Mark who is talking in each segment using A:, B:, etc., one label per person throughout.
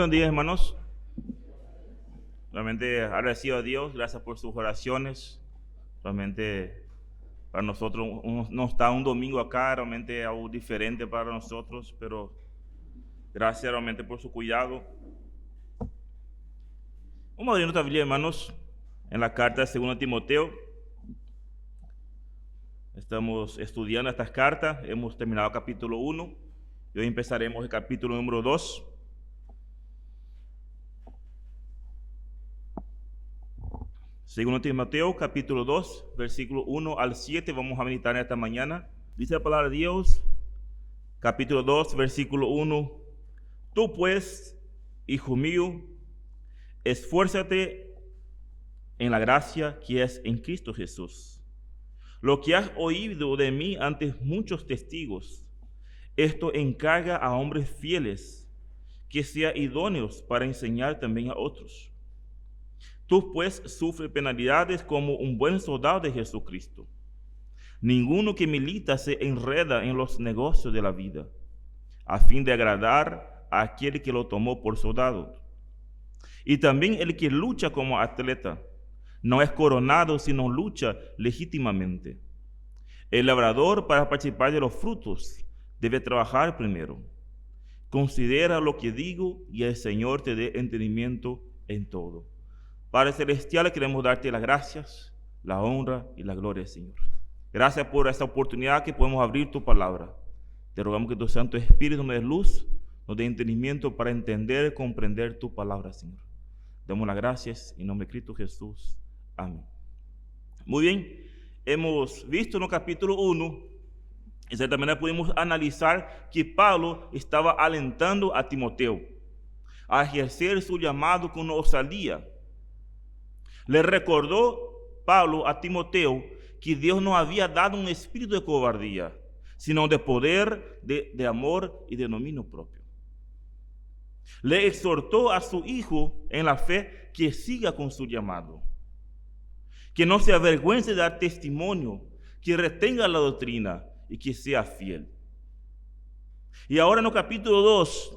A: Buenos días, hermanos. Realmente agradecido a Dios, gracias por sus oraciones. Realmente para nosotros no está un domingo acá, realmente algo diferente para nosotros, pero gracias realmente por su cuidado. Vamos a abrir nuestra Biblia, hermanos, en la carta de 2 Timoteo. Estamos estudiando estas cartas, hemos terminado el capítulo 1 y hoy empezaremos el capítulo número 2. Segundo Timoteo, capítulo 2, versículo 1 al 7, vamos a meditar esta mañana. Dice la palabra de Dios, capítulo 2, versículo 1. Tú pues, hijo mío, esfuérzate en la gracia que es en Cristo Jesús. Lo que has oído de mí ante muchos testigos, esto encarga a hombres fieles, que sean idóneos para enseñar también a otros. Tú pues sufre penalidades como un buen soldado de Jesucristo. Ninguno que milita se enreda en los negocios de la vida, a fin de agradar a aquel que lo tomó por soldado. Y también el que lucha como atleta no es coronado, sino lucha legítimamente. El labrador, para participar de los frutos, debe trabajar primero. Considera lo que digo y el Señor te dé entendimiento en todo. Padre Celestial, queremos darte las gracias, la honra y la gloria, Señor. Gracias por esta oportunidad que podemos abrir tu palabra. Te rogamos que tu Santo Espíritu nos dé luz, nos dé entendimiento para entender y comprender tu palabra, Señor. Damos las gracias en nombre de Cristo Jesús. Amén. Muy bien, hemos visto en el capítulo 1, de cierta manera pudimos analizar que Pablo estaba alentando a Timoteo a ejercer su llamado con osadía. Le recordó Pablo a Timoteo que Dios no había dado un espíritu de cobardía, sino de poder, de amor y de dominio propio. Le exhortó a su hijo en la fe que siga con su llamado, que no se avergüence de dar testimonio, que retenga la doctrina y que sea fiel. Y ahora en el capítulo 2,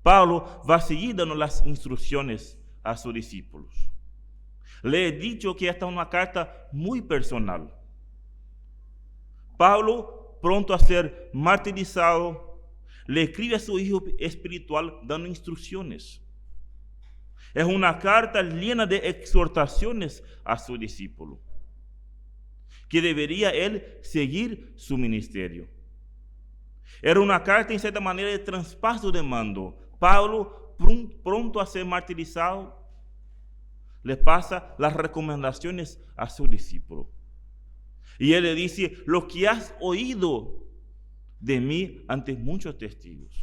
A: Pablo va a seguir dando las instrucciones a sus discípulos. Le he dicho que esta es una carta muy personal. Pablo, pronto a ser martirizado, le escribe a su hijo espiritual dando instrucciones. Es una carta llena de exhortaciones a su discípulo, que debería él seguir su ministerio. Era una carta en cierta manera de traspaso de mando. Pablo, pronto a ser martirizado, le pasa las recomendaciones a su discípulo. Y él le dice, lo que has oído de mí ante muchos testigos,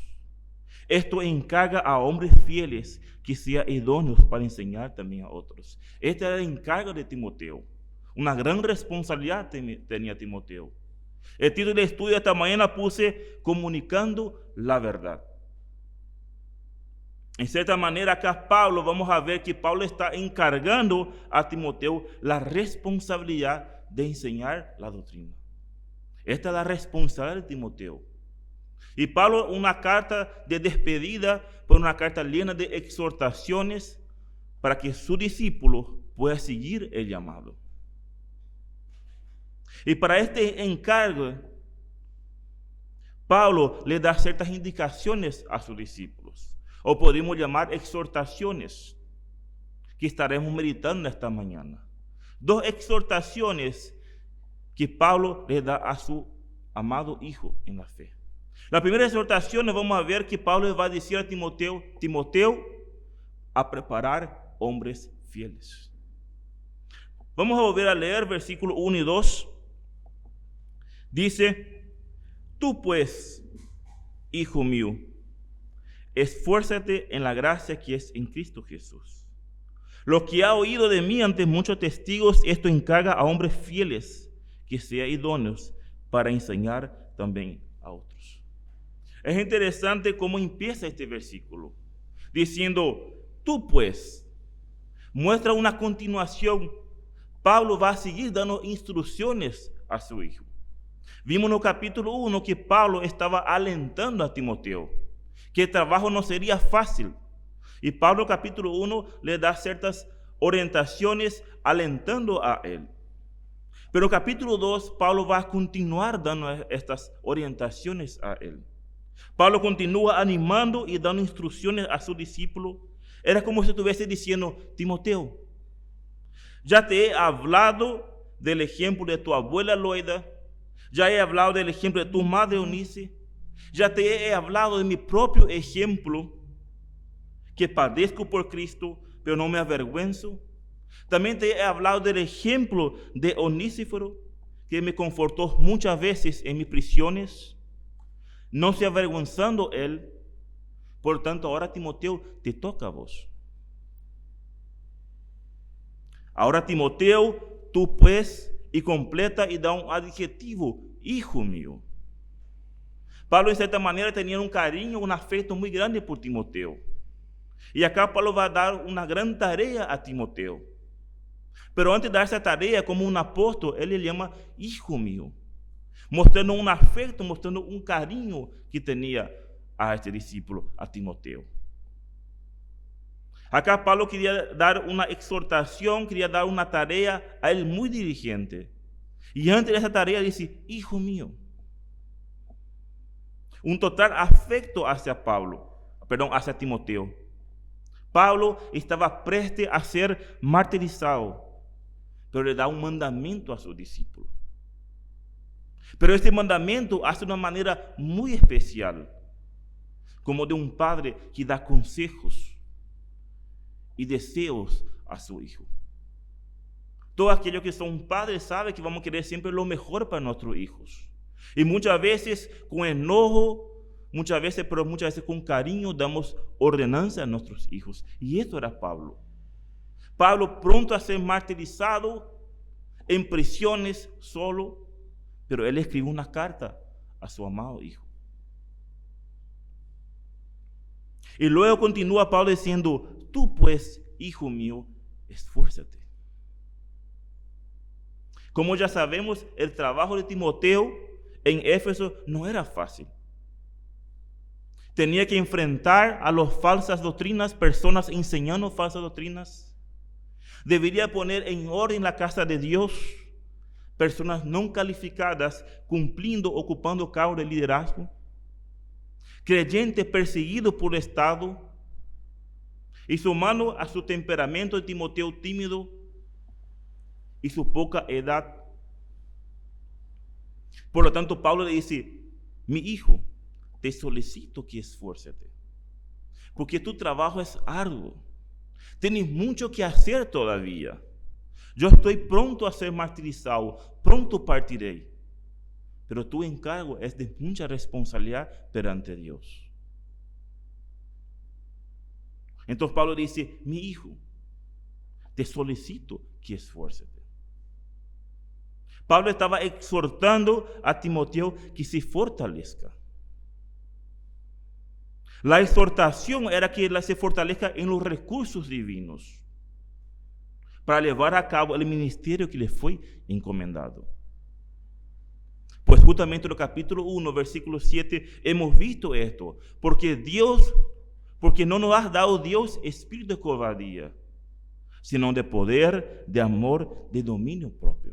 A: esto encarga a hombres fieles que sean idóneos para enseñar también a otros. Este era el encargo de Timoteo. Una gran responsabilidad tenía Timoteo. El título de estudio esta mañana puse comunicando la verdad. En cierta manera acá Pablo, vamos a ver que Pablo está encargando a Timoteo la responsabilidad de enseñar la doctrina. Esta es la responsabilidad de Timoteo. Y Pablo, una carta de despedida, pero una carta llena de exhortaciones para que su discípulo pueda seguir el llamado. Y para este encargo, Pablo le da ciertas indicaciones a sus discípulos, o podemos llamar exhortaciones, que estaremos meditando esta mañana. Dos exhortaciones que Pablo le da a su amado hijo en la fe. La primera exhortación vamos a ver que Pablo va a decir a Timoteo, a preparar hombres fieles. Vamos a volver a leer versículos 1 y 2. Dice, tú pues, hijo mío, esfuérzate en la gracia que es en Cristo Jesús. Lo que ha oído de mí ante muchos testigos, esto encarga a hombres fieles que sean idóneos para enseñar también a otros. Es interesante cómo empieza este versículo, diciendo, tú pues, muestra una continuación. Pablo va a seguir dando instrucciones a su hijo. Vimos en el capítulo 1 que Pablo estaba alentando a Timoteo, que el trabajo no sería fácil, Y Pablo capítulo 1 le da ciertas orientaciones alentando a él. Pero capítulo 2, Pablo va a continuar dando estas orientaciones a él. Pablo continúa animando y dando instrucciones a su discípulo. Era como si estuviese diciendo: Timoteo, ya te he hablado del ejemplo de tu abuela Loida, ya he hablado del ejemplo de tu madre Eunice, ya te he hablado de mi propio ejemplo, que padezco por Cristo, pero no me avergüenzo. También te he hablado del ejemplo de Onísiforo, que me confortó muchas veces en mis prisiones, no se avergonzando él. Por tanto, ahora Timoteo, te toca a vos. Ahora Timoteo, tú pues, y completa y da un adjetivo: hijo mío. Pablo, en cierta manera, tenía un cariño, un afecto muy grande por Timoteo. Y acá Pablo va a dar una gran tarea a Timoteo. Pero antes de dar esa tarea, como un apóstol, él le llama hijo mío, mostrando un afecto, mostrando un cariño que tenía a este discípulo, a Timoteo. Acá Pablo quería dar una exhortación, quería dar una tarea a él muy diligente. Y antes de esa tarea dice: hijo mío. Un total afecto hacia Timoteo. Pablo estaba prestes a ser martirizado, pero le da un mandamiento a su discípulo. Pero este mandamiento hace de una manera muy especial, como de un padre que da consejos y deseos a su hijo. Todos aquellos que son padres saben que vamos a querer siempre lo mejor para nuestros hijos. Y muchas veces con enojo, muchas veces con cariño damos ordenanza a nuestros hijos. Y esto era Pablo. Pablo pronto a ser martirizado, en prisiones solo, pero él escribió una carta a su amado hijo. Y luego continúa Pablo diciendo: tú pues, hijo mío, esfuérzate. Como ya sabemos, el trabajo de Timoteo en Éfeso no era fácil. Tenía que enfrentar a las falsas doctrinas, personas enseñando falsas doctrinas. Debería poner en orden la casa de Dios, personas no calificadas cumpliendo, ocupando cargos de liderazgo, creyentes perseguidos por el Estado, y sumando a su temperamento de Timoteo tímido y su poca edad. Por lo tanto, Pablo le dice: mi hijo, te solicito que esfuércete, porque tu trabajo es arduo. Tienes mucho que hacer todavía. Yo estoy pronto a ser martirizado, pronto partiré, pero tu encargo es de mucha responsabilidad perante Dios. Entonces Pablo dice: mi hijo, te solicito que esfuércete. Pablo estaba exhortando a Timoteo que se fortalezca. La exhortación era que él se fortalezca en los recursos divinos para llevar a cabo el ministerio que le fue encomendado. Pues justamente en el capítulo 1, versículo 7, hemos visto esto. Porque no nos ha dado Dios espíritu de cobardía, sino de poder, de amor, de dominio propio.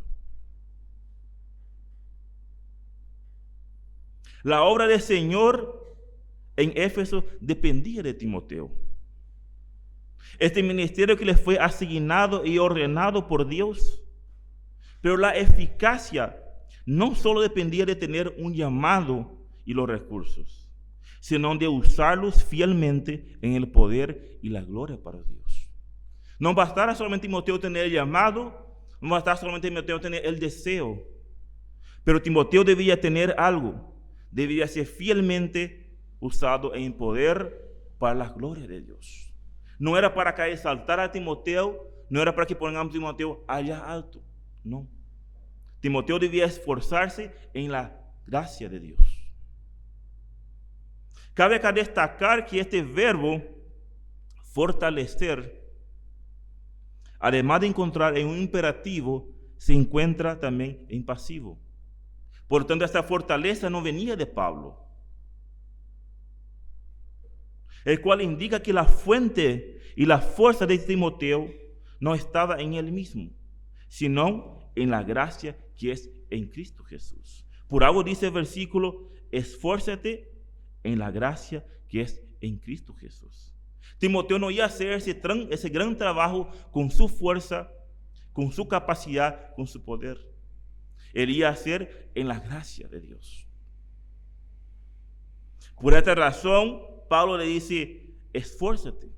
A: La obra del Señor en Éfeso dependía de Timoteo. Este ministerio que le fue asignado y ordenado por Dios, pero la eficacia no solo dependía de tener un llamado y los recursos, sino de usarlos fielmente en el poder y la gloria para Dios. No bastara solamente Timoteo tener el llamado, no bastara solamente Timoteo tener el deseo, pero Timoteo debía tener algo, debía ser fielmente usado en poder para la gloria de Dios. No era para que exaltar a Timoteo, no era para que pongamos a Timoteo allá alto, no. Timoteo debía esforzarse en la gracia de Dios. Cabe acá destacar que este verbo, fortalecer, además de encontrar en un imperativo, se encuentra también en pasivo. Por lo tanto, esta fortaleza no venía de Pablo. el cual indica que la fuente y la fuerza de Timoteo no estaba en él mismo, sino en la gracia que es en Cristo Jesús. Por algo dice el versículo, esfuérzate en la gracia que es en Cristo Jesús. Timoteo no iba a hacer ese gran trabajo con su fuerza, con su capacidad, con su poder. Él iba a hacer en la gracia de Dios. Por esta razón, Pablo le dice, esfuérzate,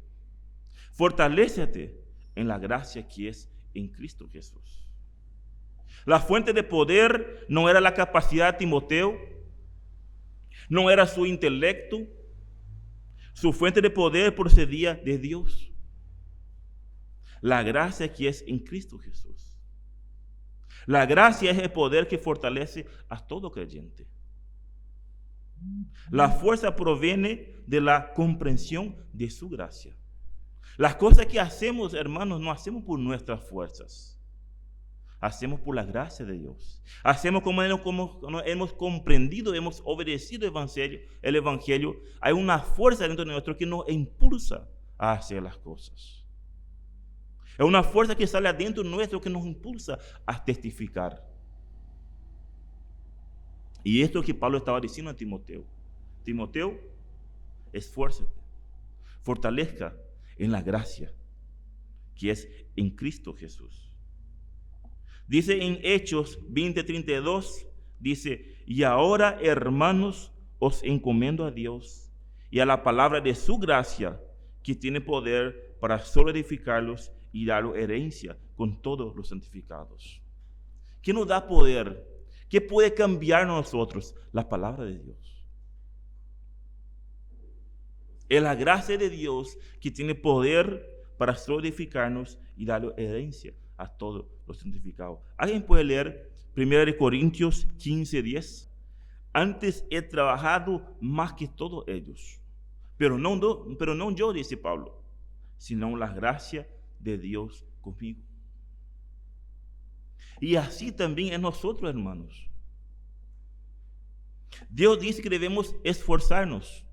A: fortalécete en la gracia que es en Cristo Jesús. La fuente de poder no era la capacidad de Timoteo, no era su intelecto. Su fuente de poder procedía de Dios. La gracia que es en Cristo Jesús. La gracia es el poder que fortalece a todo creyente. La fuerza proviene de la comprensión de su gracia. Las cosas que hacemos, hermanos, no hacemos por nuestras fuerzas. Hacemos por la gracia de Dios. Hacemos como hemos comprendido, hemos obedecido el Evangelio. Hay una fuerza dentro de nosotros que nos impulsa a hacer las cosas. Es una fuerza que sale adentro nuestro que nos impulsa a testificar. Y esto es lo que Pablo estaba diciendo a Timoteo. Timoteo, esfuérzate, fortalezca en la gracia que es en Cristo Jesús. Dice en Hechos 20:32, dice, y ahora, hermanos, os encomiendo a Dios y a la palabra de su gracia, que tiene poder para solidificarlos y darlos herencia con todos los santificados. ¿Qué nos da poder? ¿Qué puede cambiar a nosotros? La palabra de Dios. Es la gracia de Dios que tiene poder para solidificarnos y darle herencia a todos los santificados. ¿Alguien puede leer 1 Corintios 15:10? Antes he trabajado más que todos ellos, pero no yo, dice Pablo, sino la gracia de Dios conmigo. Y así también es nosotros, hermanos. Dios dice que debemos esforzarnos,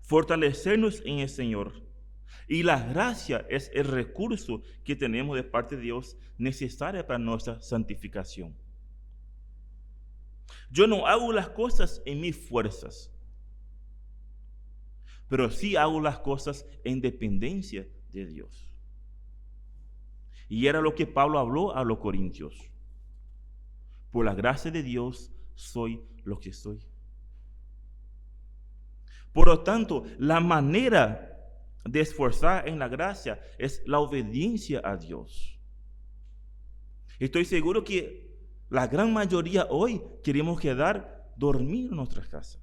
A: fortalecernos en el Señor. Y la gracia es el recurso que tenemos de parte de Dios necesario para nuestra santificación. Yo no hago las cosas en mis fuerzas, pero sí hago las cosas en dependencia de Dios. Y era lo que Pablo habló a los corintios. Por la gracia de Dios soy lo que soy. Por lo tanto, la manera de esforzar en la gracia es la obediencia a Dios. Estoy seguro que la gran mayoría hoy queremos quedar dormidos en nuestras casas.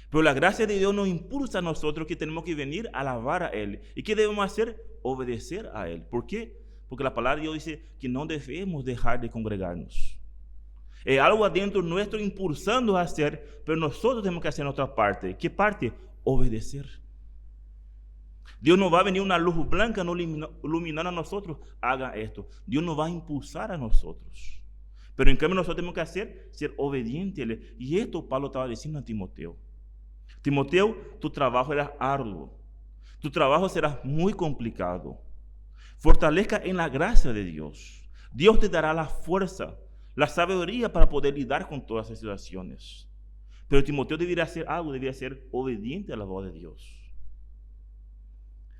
A: Pero la gracia de Dios nos impulsa a nosotros que tenemos que venir a alabar a Él. ¿Y qué debemos hacer? Obedecer a Él. ¿Por qué? Porque la palabra de Dios dice que no debemos dejar de congregarnos. Es algo adentro nuestro impulsando a hacer, pero nosotros tenemos que hacer nuestra parte. ¿Qué parte? Obedecer. Dios no va a venir una luz blanca, no iluminar a nosotros. Haga esto. Dios nos va a impulsar a nosotros. Pero en cambio nosotros tenemos que ser obedientes. Y esto Pablo estaba diciendo a Timoteo. Timoteo, tu trabajo era arduo. Tu trabajo será muy complicado. Fortalezca en la gracia de Dios. Dios te dará la fuerza, la sabiduría para poder lidiar con todas esas situaciones. Pero Timoteo debería hacer algo, debería ser obediente a la voz de Dios.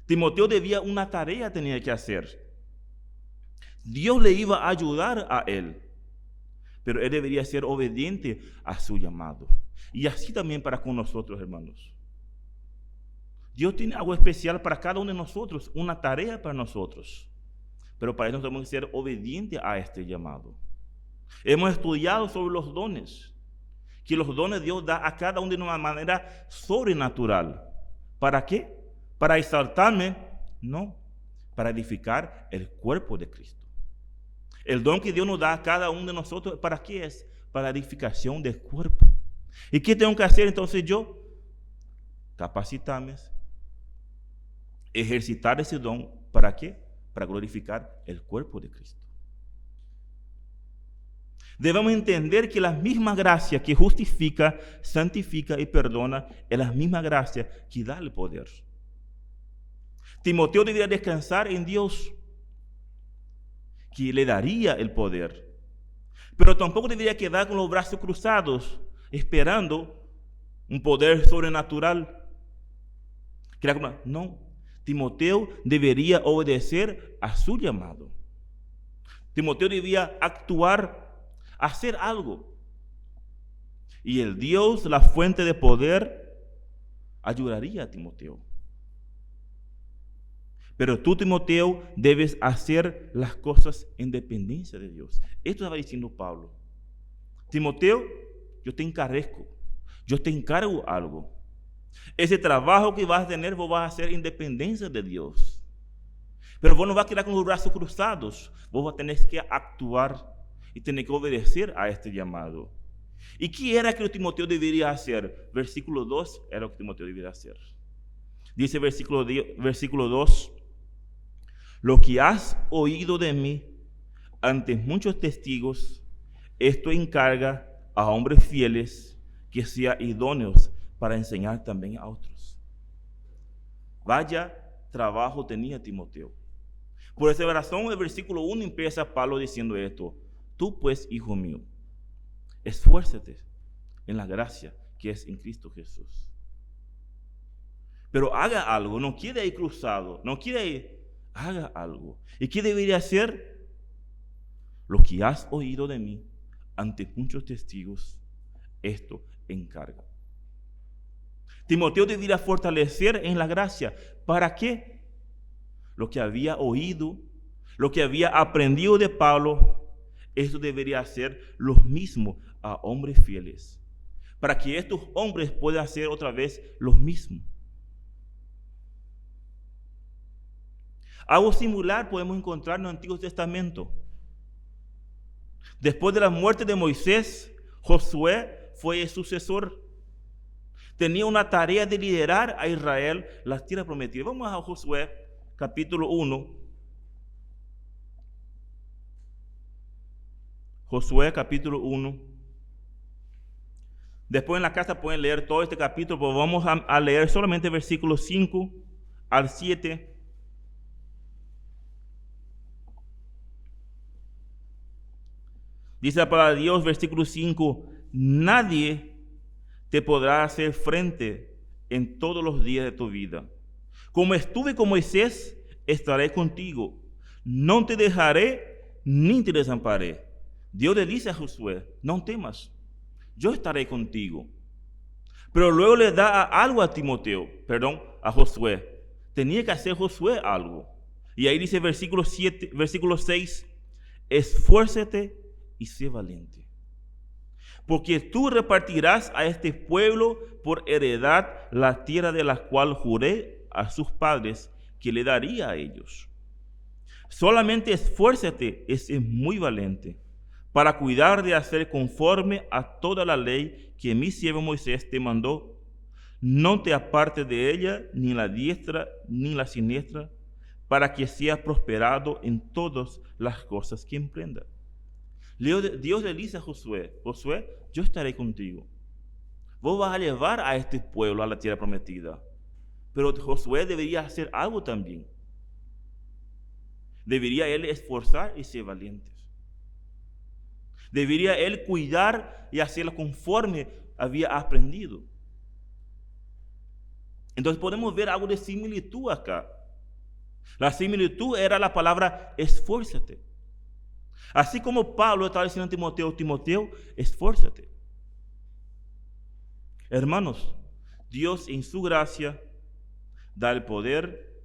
A: Timoteo una tarea tenía que hacer. Dios le iba a ayudar a él, pero él debería ser obediente a su llamado. Y así también para con nosotros, hermanos. Dios tiene algo especial para cada uno de nosotros, una tarea para nosotros. Pero para eso tenemos que ser obedientes a este llamado. Hemos estudiado sobre los dones, que los dones Dios da a cada uno de una manera sobrenatural. ¿Para qué? ¿Para exaltarme? No, para edificar el cuerpo de Cristo. El don que Dios nos da a cada uno de nosotros, ¿para qué es? Para la edificación del cuerpo. ¿Y qué tengo que hacer entonces yo? Capacitarme, ejercitar ese don, ¿para qué? Para glorificar el cuerpo de Cristo. Debemos entender que la misma gracia que justifica, santifica y perdona es la misma gracia que da el poder. Timoteo debería descansar en Dios, que le daría el poder. Pero tampoco debería quedar con los brazos cruzados, esperando un poder sobrenatural. No, Timoteo debería obedecer a su llamado. Timoteo debía actuar, hacer algo. Y el Dios, la fuente de poder, ayudaría a Timoteo. Pero tú, Timoteo, debes hacer las cosas en dependencia de Dios. Esto estaba diciendo Pablo. Timoteo, yo te encarezco, yo te encargo algo. Ese trabajo que vas a tener, vos vas a hacer en dependencia de Dios. Pero vos no vas a quedar con los brazos cruzados. Vos vas a tener que actuar y tener que obedecer a este llamado. ¿Y qué era que Timoteo debería hacer? Versículo 2 era lo que Timoteo debería hacer. Dice versículo 2, lo que has oído de mí ante muchos testigos, esto encarga a hombres fieles que sean idóneos para enseñar también a otros. Vaya trabajo tenía Timoteo. Por esa razón, el versículo 1 empieza Pablo diciendo esto: tú pues, hijo mío, esfuérzate en la gracia que es en Cristo Jesús. Pero haga algo, no quede ahí cruzado, no quede ahí, haga algo. ¿Y qué debería hacer? Lo que has oído de mí ante muchos testigos, esto encarga. Timoteo debería fortalecer en la gracia. ¿Para qué? Lo que había oído, lo que había aprendido de Pablo, esto debería hacer lo mismo a hombres fieles, para que estos hombres puedan hacer otra vez lo mismo. Algo similar podemos encontrar en el Antiguo Testamento. Después de la muerte de Moisés, Josué fue el sucesor. Tenía una tarea de liderar a Israel la tierra prometida. Vamos a Josué, capítulo 1. Josué, capítulo 1. Después en la casa pueden leer todo este capítulo, pero vamos a leer solamente versículos 5 al 7. Dice la palabra de Dios, versículo 5, nadie te podrá hacer frente en todos los días de tu vida. Como estuve con Moisés, estaré contigo. No te dejaré ni te desampararé. Dios le dice a Josué, no temas, yo estaré contigo. Pero luego le da algo a a Josué. Tenía que hacer Josué algo. Y ahí dice versículo 6, esfuérzate y sé valiente, porque tú repartirás a este pueblo por heredad la tierra de la cual juré a sus padres que le daría a ellos. Solamente esfuérzate y sé muy valiente para cuidar de hacer conforme a toda la ley que mi siervo Moisés te mandó. No te apartes de ella ni la diestra ni la siniestra, para que seas prosperado en todas las cosas que emprendas. Dios le dice a Josué, yo estaré contigo. Vos vas a llevar a este pueblo a la tierra prometida. Pero Josué debería hacer algo también. Debería él esforzar y ser valiente. Debería él cuidar y hacerlo conforme había aprendido. Entonces podemos ver algo de similitud acá. La similitud era la palabra esfuérzate. Así como Pablo estaba diciendo a Timoteo, esfuérzate. Hermanos, Dios en su gracia da el poder,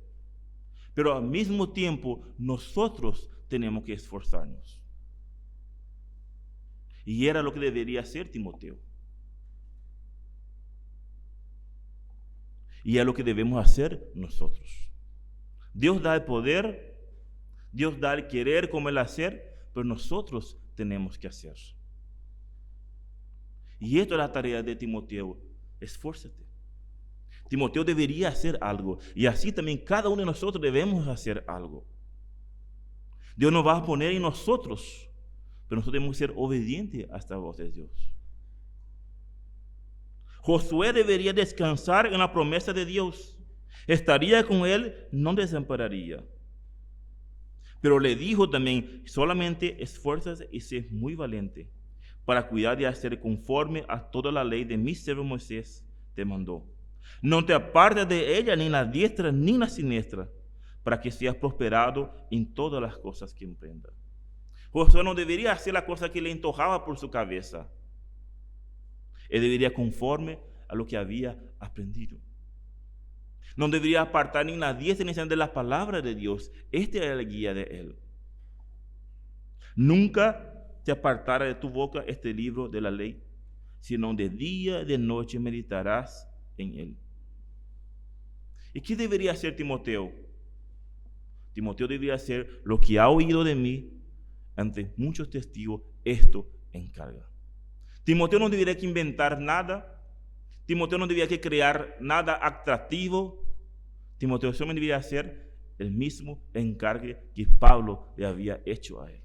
A: pero al mismo tiempo nosotros tenemos que esforzarnos. Y era lo que debería hacer Timoteo. Y es lo que debemos hacer nosotros. Dios da el poder, Dios da el querer como el hacer, pero nosotros tenemos que hacer. Y esto es la tarea de Timoteo, esfuérzate. Timoteo debería hacer algo, y así también cada uno de nosotros debemos hacer algo. Dios nos va a poner en nosotros pero nosotros debemos ser obedientes a esta voz de Dios. Josué debería descansar en la promesa de Dios. Estaría con él, no desampararía. Pero le dijo también, solamente esfuérzate y sé muy valiente para cuidar de hacer conforme a toda la ley de mi siervo Moisés te mandó. No te apartes de ella ni la diestra ni la siniestra, para que seas prosperado en todas las cosas que emprendas. Josué no debería hacer la cosa que le antojaba por su cabeza. Él debería conforme a lo que había aprendido. No debería apartar ni la diestra ni la siniestra de la palabra de Dios. Esta era la guía de él. Nunca te apartará de tu boca este libro de la ley, sino de día y de noche meditarás en él. ¿Y qué debería hacer Timoteo? Timoteo debería hacer lo que ha oído de mí ante muchos testigos, esto encarga. Timoteo no debería que inventar nada. Timoteo no debería que crear nada atractivo. Timoteo solamente debería hacer el mismo encargue que Pablo le había hecho a él.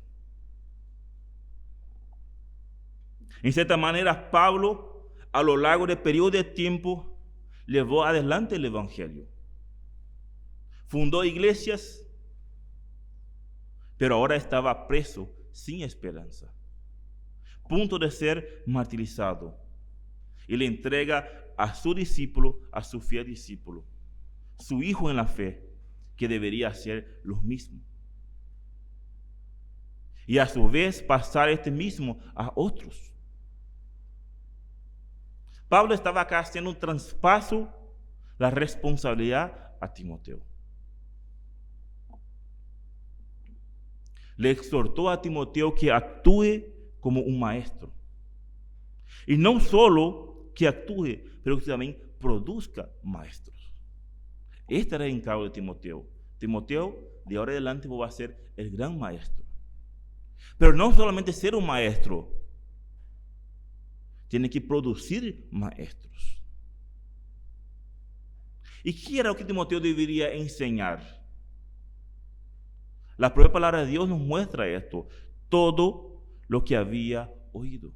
A: En cierta manera, Pablo, a lo largo del periodo de tiempo, llevó adelante el evangelio. Fundó iglesias, pero ahora estaba preso, sin esperanza, punto de ser martirizado. Y le entrega a su discípulo, a su fiel discípulo, su hijo en la fe, que debería hacer lo mismo. Y a su vez pasar este mismo a otros. Pablo estaba acá haciendo un traspaso, la responsabilidad a Timoteo. Le exhortó a Timoteo que actúe como un maestro. Y no solo que actúe, pero que también produzca maestros. Este era el encargo de Timoteo. Timoteo, de ahora en adelante, va a ser el gran maestro. Pero no solamente ser un maestro, tiene que producir maestros. ¿Y qué era lo que Timoteo debería enseñar? La propia palabra de Dios nos muestra esto, todo lo que había oído.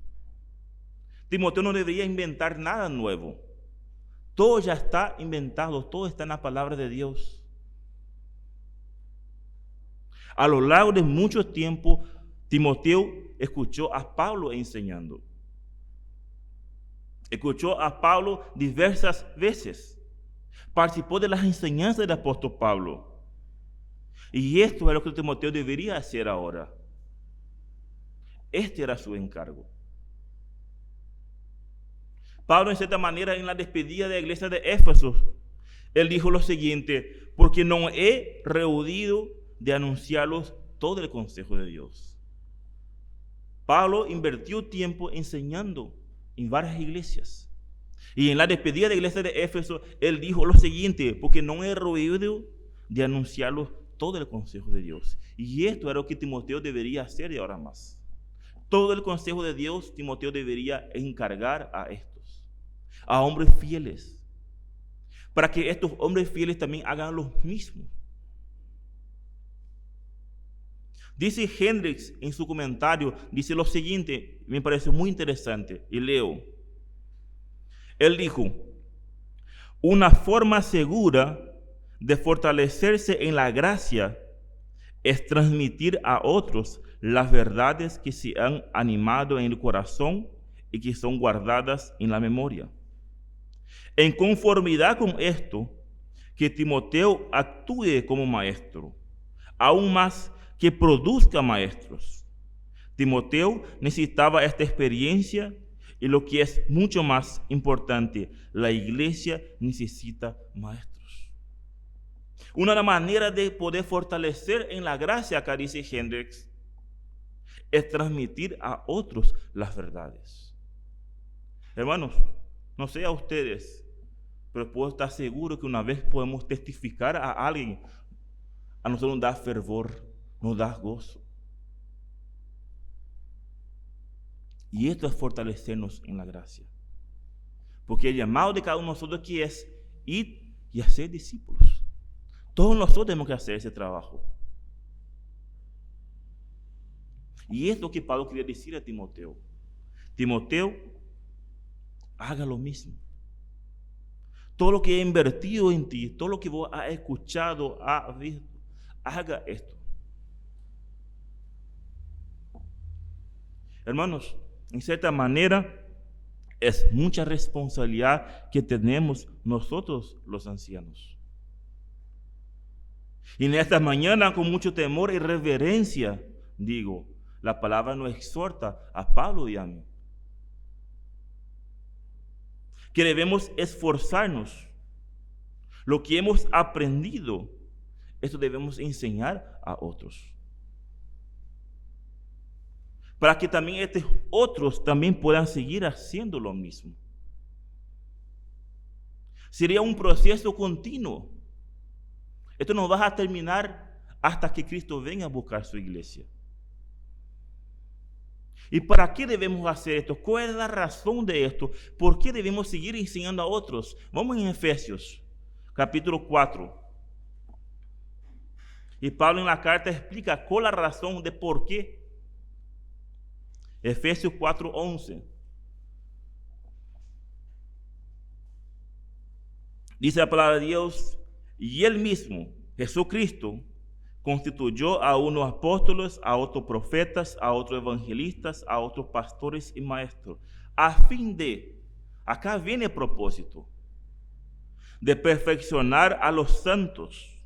A: Timoteo no debería inventar nada nuevo. Todo ya está inventado, todo está en la palabra de Dios. A lo largo de mucho tiempo, Timoteo escuchó a Pablo enseñando. Escuchó a Pablo diversas veces. Participó de las enseñanzas del apóstol Pablo. Y esto es lo que Timoteo debería hacer ahora. Este era su encargo. Pablo, en cierta manera, en la despedida de la iglesia de Éfeso, él dijo lo siguiente: porque no he rehuido de anunciarlos todo el consejo de Dios. Pablo invirtió tiempo enseñando en varias iglesias. Y en la despedida de la iglesia de Éfeso, él dijo lo siguiente: porque no he rehuido de anunciarlos todo el consejo de Dios. Y esto era lo que Timoteo debería hacer de ahora más. Todo el consejo de Dios, Timoteo debería encargar a estos, a hombres fieles, para que estos hombres fieles también hagan lo mismo. Dice Hendricks en su comentario, dice lo siguiente, me parece muy interesante, y leo. Él dijo: una forma segura de fortalecerse en la gracia es transmitir a otros las verdades que se han animado en el corazón y que son guardadas en la memoria. En conformidad con esto, que Timoteo actúe como maestro, aún más que produzca maestros. Timoteo necesitaba esta experiencia y, lo que es mucho más importante, la iglesia necesita maestros. Una manera de poder fortalecer en la gracia, acá dice Hendricks, es transmitir a otros las verdades. Hermanos, no sé a ustedes, pero puedo estar seguro que una vez podemos testificar a alguien, a nosotros nos da fervor, nos da gozo. Y esto es fortalecernos en la gracia. Porque el llamado de cada uno de nosotros aquí es ir y hacer discípulos. Todos nosotros tenemos que hacer ese trabajo. Y es lo que Pablo quería decir a Timoteo. Timoteo, haga lo mismo. Todo lo que he invertido en ti, todo lo que vos has escuchado, has visto, haga esto. Hermanos, en cierta manera, es mucha responsabilidad que tenemos nosotros los ancianos. Y en esta mañana, con mucho temor y reverencia, digo, la palabra nos exhorta a Pablo y a mí, que debemos esforzarnos. Lo que hemos aprendido, esto debemos enseñar a otros. Para que también estos otros también puedan seguir haciendo lo mismo. Sería un proceso continuo. Esto no va a terminar hasta que Cristo venga a buscar su iglesia. ¿Y para qué debemos hacer esto? ¿Cuál es la razón de esto? ¿Por qué debemos seguir enseñando a otros? Vamos en Efesios, capítulo 4. Y Pablo en la carta explica cuál es la razón de por qué. Efesios 4:11. Dice la palabra de Dios, y él mismo, Jesucristo, constituyó a unos apóstoles, a otros profetas, a otros evangelistas, a otros pastores y maestros, a fin de, acá viene el propósito, de perfeccionar a los santos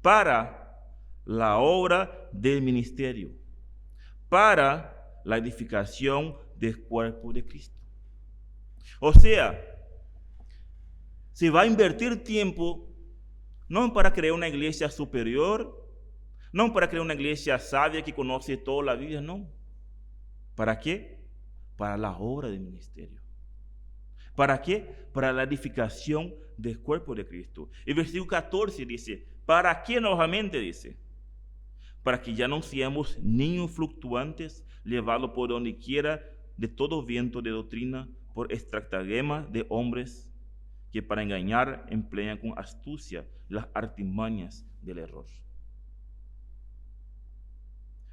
A: para la obra del ministerio, para la edificación del cuerpo de Cristo. O sea, se va a invertir tiempo no para crear una iglesia superior, no para crear una iglesia sabia que conoce toda la Biblia, no. ¿Para qué? Para la obra del ministerio. ¿Para qué? Para la edificación del cuerpo de Cristo. El versículo 14 dice, ¿para qué nuevamente dice? Para que ya no seamos niños fluctuantes, llevados por donde quiera de todo viento de doctrina, por estratagema de hombres que para engañar emplean con astucia las artimañas del error.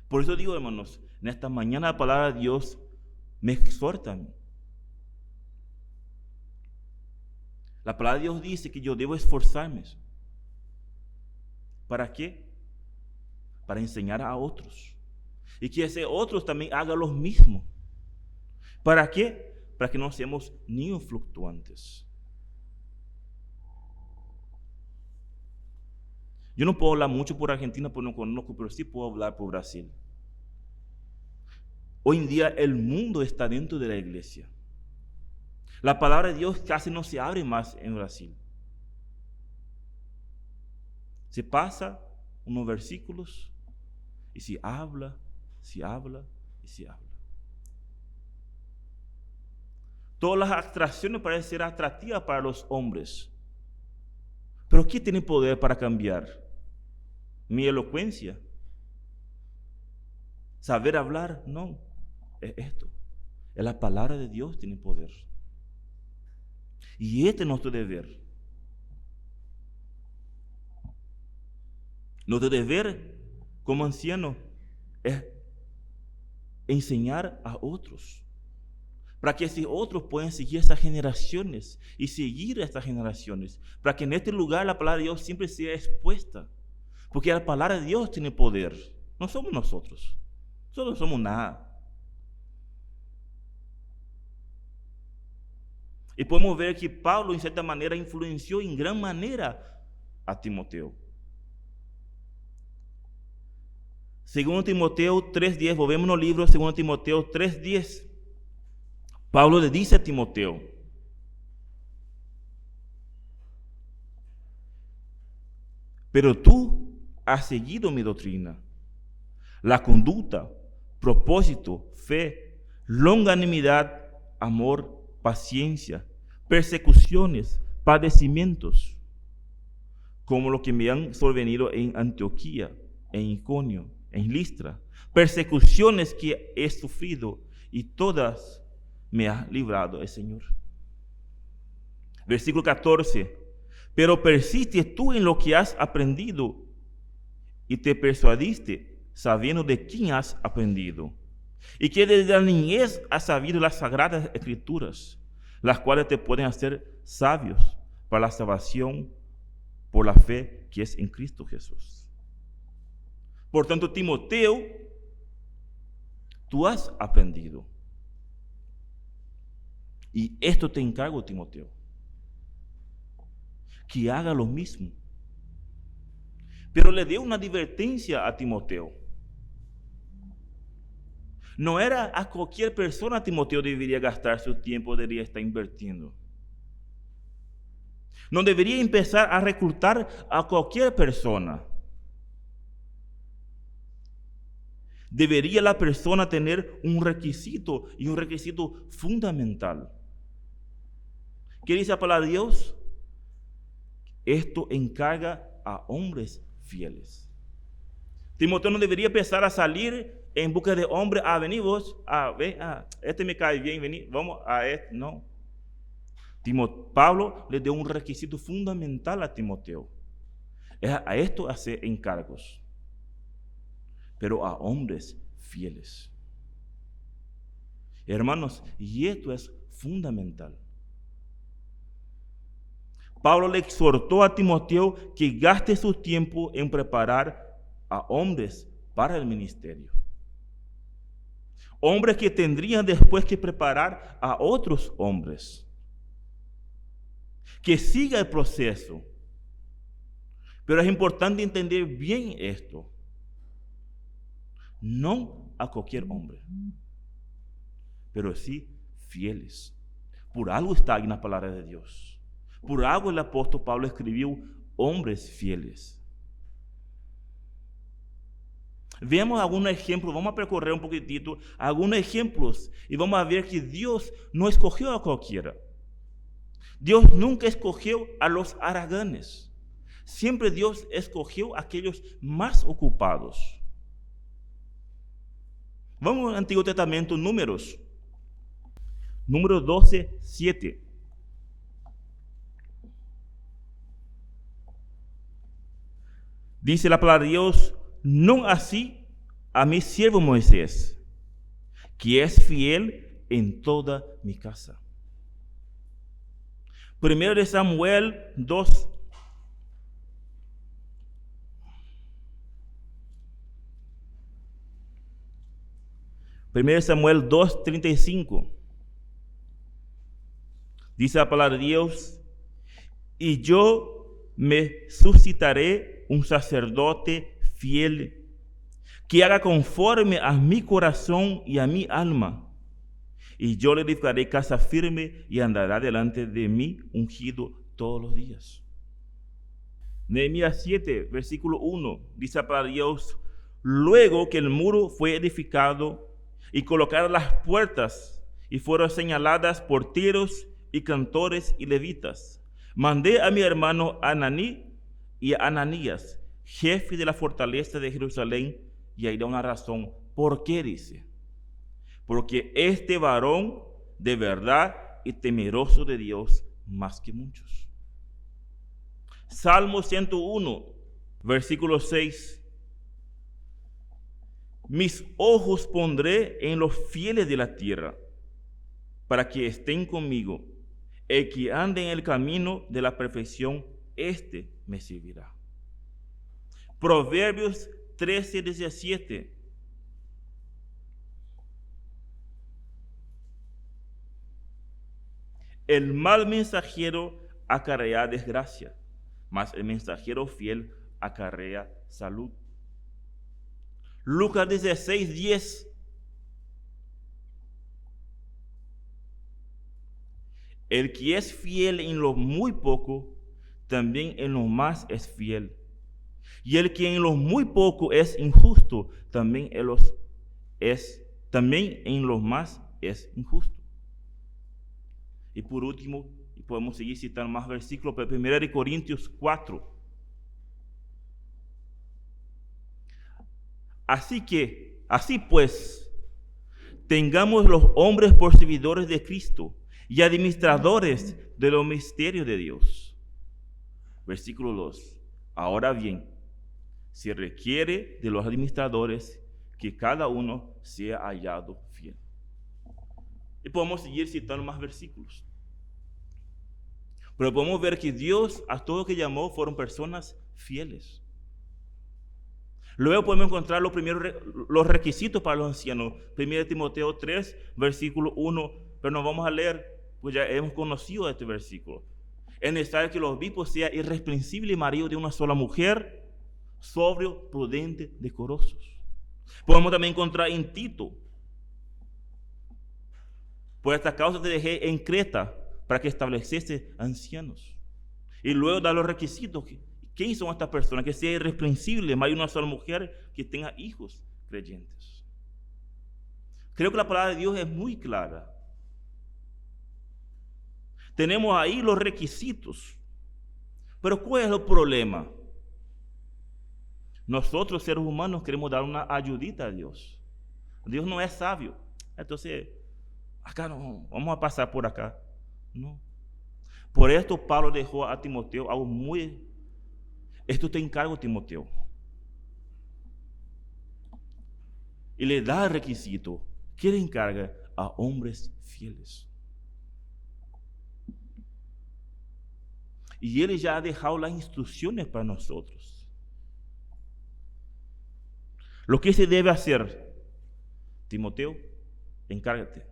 A: Por eso digo, hermanos, en esta mañana la palabra de Dios me exhorta a mí. La palabra de Dios dice que yo debo esforzarme. ¿Para qué? Para enseñar a otros. Y que ese otros también hagan lo mismo. ¿Para qué? Para que no seamos niños fluctuantes. Yo no puedo hablar mucho por Argentina porque no conozco, pero sí puedo hablar por Brasil. Hoy en día el mundo está dentro de la iglesia. La palabra de Dios casi no se abre más en Brasil. Se pasa unos versículos y se habla y se habla. Todas las atracciones parecen ser atractivas para los hombres. Pero ¿qué tiene poder para cambiar? Mi elocuencia. Saber hablar, no. Es esto. Es la palabra de Dios tiene poder. Y este es nuestro deber. Nuestro deber como anciano es enseñar a otros. Para que esos otros puedan seguir estas generaciones y seguir estas generaciones. Para que en este lugar la palabra de Dios siempre sea expuesta. Porque la palabra de Dios tiene poder. No somos nosotros. Nosotros no somos nada. Y podemos ver que Pablo, en cierta manera, influenció en gran manera a Timoteo. Segundo Timoteo 3:10, volvemos al libro Segundo Timoteo 3:10. Pablo le dice a Timoteo, pero tú has seguido mi doctrina, la conducta, propósito, fe, longanimidad, amor, paciencia, persecuciones, padecimientos, como lo que me han sobrevenido en Antioquía, en Iconio, en Listra, persecuciones que he sufrido y todas me ha librado el Señor. Versículo 14. Pero persiste tú en lo que has aprendido y te persuadiste, sabiendo de quién has aprendido, y que desde la niñez has sabido las sagradas escrituras, las cuales te pueden hacer sabios para la salvación por la fe que es en Cristo Jesús. Por tanto, Timoteo, tú has aprendido. Y esto te encargo, Timoteo, que haga lo mismo. Pero le dio una advertencia a Timoteo. No era a cualquier persona Timoteo debería gastar su tiempo, debería estar invirtiendo. No debería empezar a reclutar a cualquier persona. Debería la persona tener un requisito, y un requisito fundamental. ¿Qué dice la palabra de Dios? Esto encarga a hombres fieles. Timoteo no debería empezar a salir en busca de hombres, venid vos, este me cae bien, venid, vamos a este, no. Pablo le dio un requisito fundamental a Timoteo. A esto hacer encargos, pero a hombres fieles. Hermanos, y esto es fundamental. Pablo le exhortó a Timoteo que gaste su tiempo en preparar a hombres para el ministerio. Hombres que tendrían después que preparar a otros hombres. Que siga el proceso. Pero es importante entender bien esto. No a cualquier hombre, pero sí fieles. Por algo está ahí en la palabra de Dios. Por algo el apóstol Pablo escribió hombres fieles. Veamos algunos ejemplos, vamos a percorrer un poquitito algunos ejemplos y vamos a ver que Dios no escogió a cualquiera. Dios nunca escogió a los haraganes. Siempre Dios escogió a aquellos más ocupados. Vamos al Antiguo Testamento, Números 12, 7. Dice la palabra de Dios: no así a mi siervo Moisés, que es fiel en toda mi casa. Primero de Samuel 2. Primero de Samuel 2:35. Dice la palabra de Dios: y yo me suscitaré un sacerdote fiel, que haga conforme a mi corazón y a mi alma. Y yo le edificaré casa firme y andará delante de mí ungido todos los días. Nehemías 7, versículo 1, dice la palabra de Dios: luego que el muro fue edificado y colocadas las puertas y fueron señaladas porteros y cantores y levitas, mandé a mi hermano Ananí y a Ananías, jefe de la fortaleza de Jerusalén, y ahí da una razón. ¿Por qué? Dice: porque este varón de verdad y temeroso de Dios más que muchos. Salmo 101, versículo 6. Mis ojos pondré en los fieles de la tierra, para que estén conmigo. El que ande en el camino de la perfección, este me servirá. Proverbios 13, 17. El mal mensajero acarrea desgracia, mas el mensajero fiel acarrea salud. Lucas 16, 10. El que es fiel en lo muy poco, también en lo más es fiel. Y el que en lo muy poco es injusto, también en lo más es injusto. Y por último, y podemos seguir citando más versículos, pero 1 Corintios 4. Así pues, tengamos los hombres por servidores de Cristo y administradores de los misterios de Dios. Versículo 2. Ahora bien, se requiere de los administradores que cada uno sea hallado fiel. Y podemos seguir citando más versículos. Pero podemos ver que Dios a todos que llamó fueron personas fieles. Luego podemos encontrar los requisitos para los ancianos. 1 Timoteo 3, versículo 1, pero no vamos a leer, pues ya hemos conocido este versículo. Es necesario que los obispos sean irreprensibles, maridos de una sola mujer, sobrios, prudentes, decorosos. Podemos también encontrar en Tito: por esta causa te dejé en Creta, para que estableciese ancianos. Y luego da los requisitos. ¿Quién son estas personas? Que sea irreprensible, marido de una sola mujer, que tenga hijos creyentes. Creo que la palabra de Dios es muy clara. Tenemos ahí los requisitos. Pero ¿cuál es el problema? Nosotros, seres humanos, queremos dar una ayudita a Dios. Dios no es sabio. Entonces, acá no, vamos a pasar por acá. No. Por esto Pablo dejó a Timoteo algo muy... Esto te encargo, Timoteo. Y le da el requisito. ¿Qué le encarga? A hombres fieles. Y él ya ha dejado las instrucciones para nosotros. Lo que se debe hacer, Timoteo, encárgate.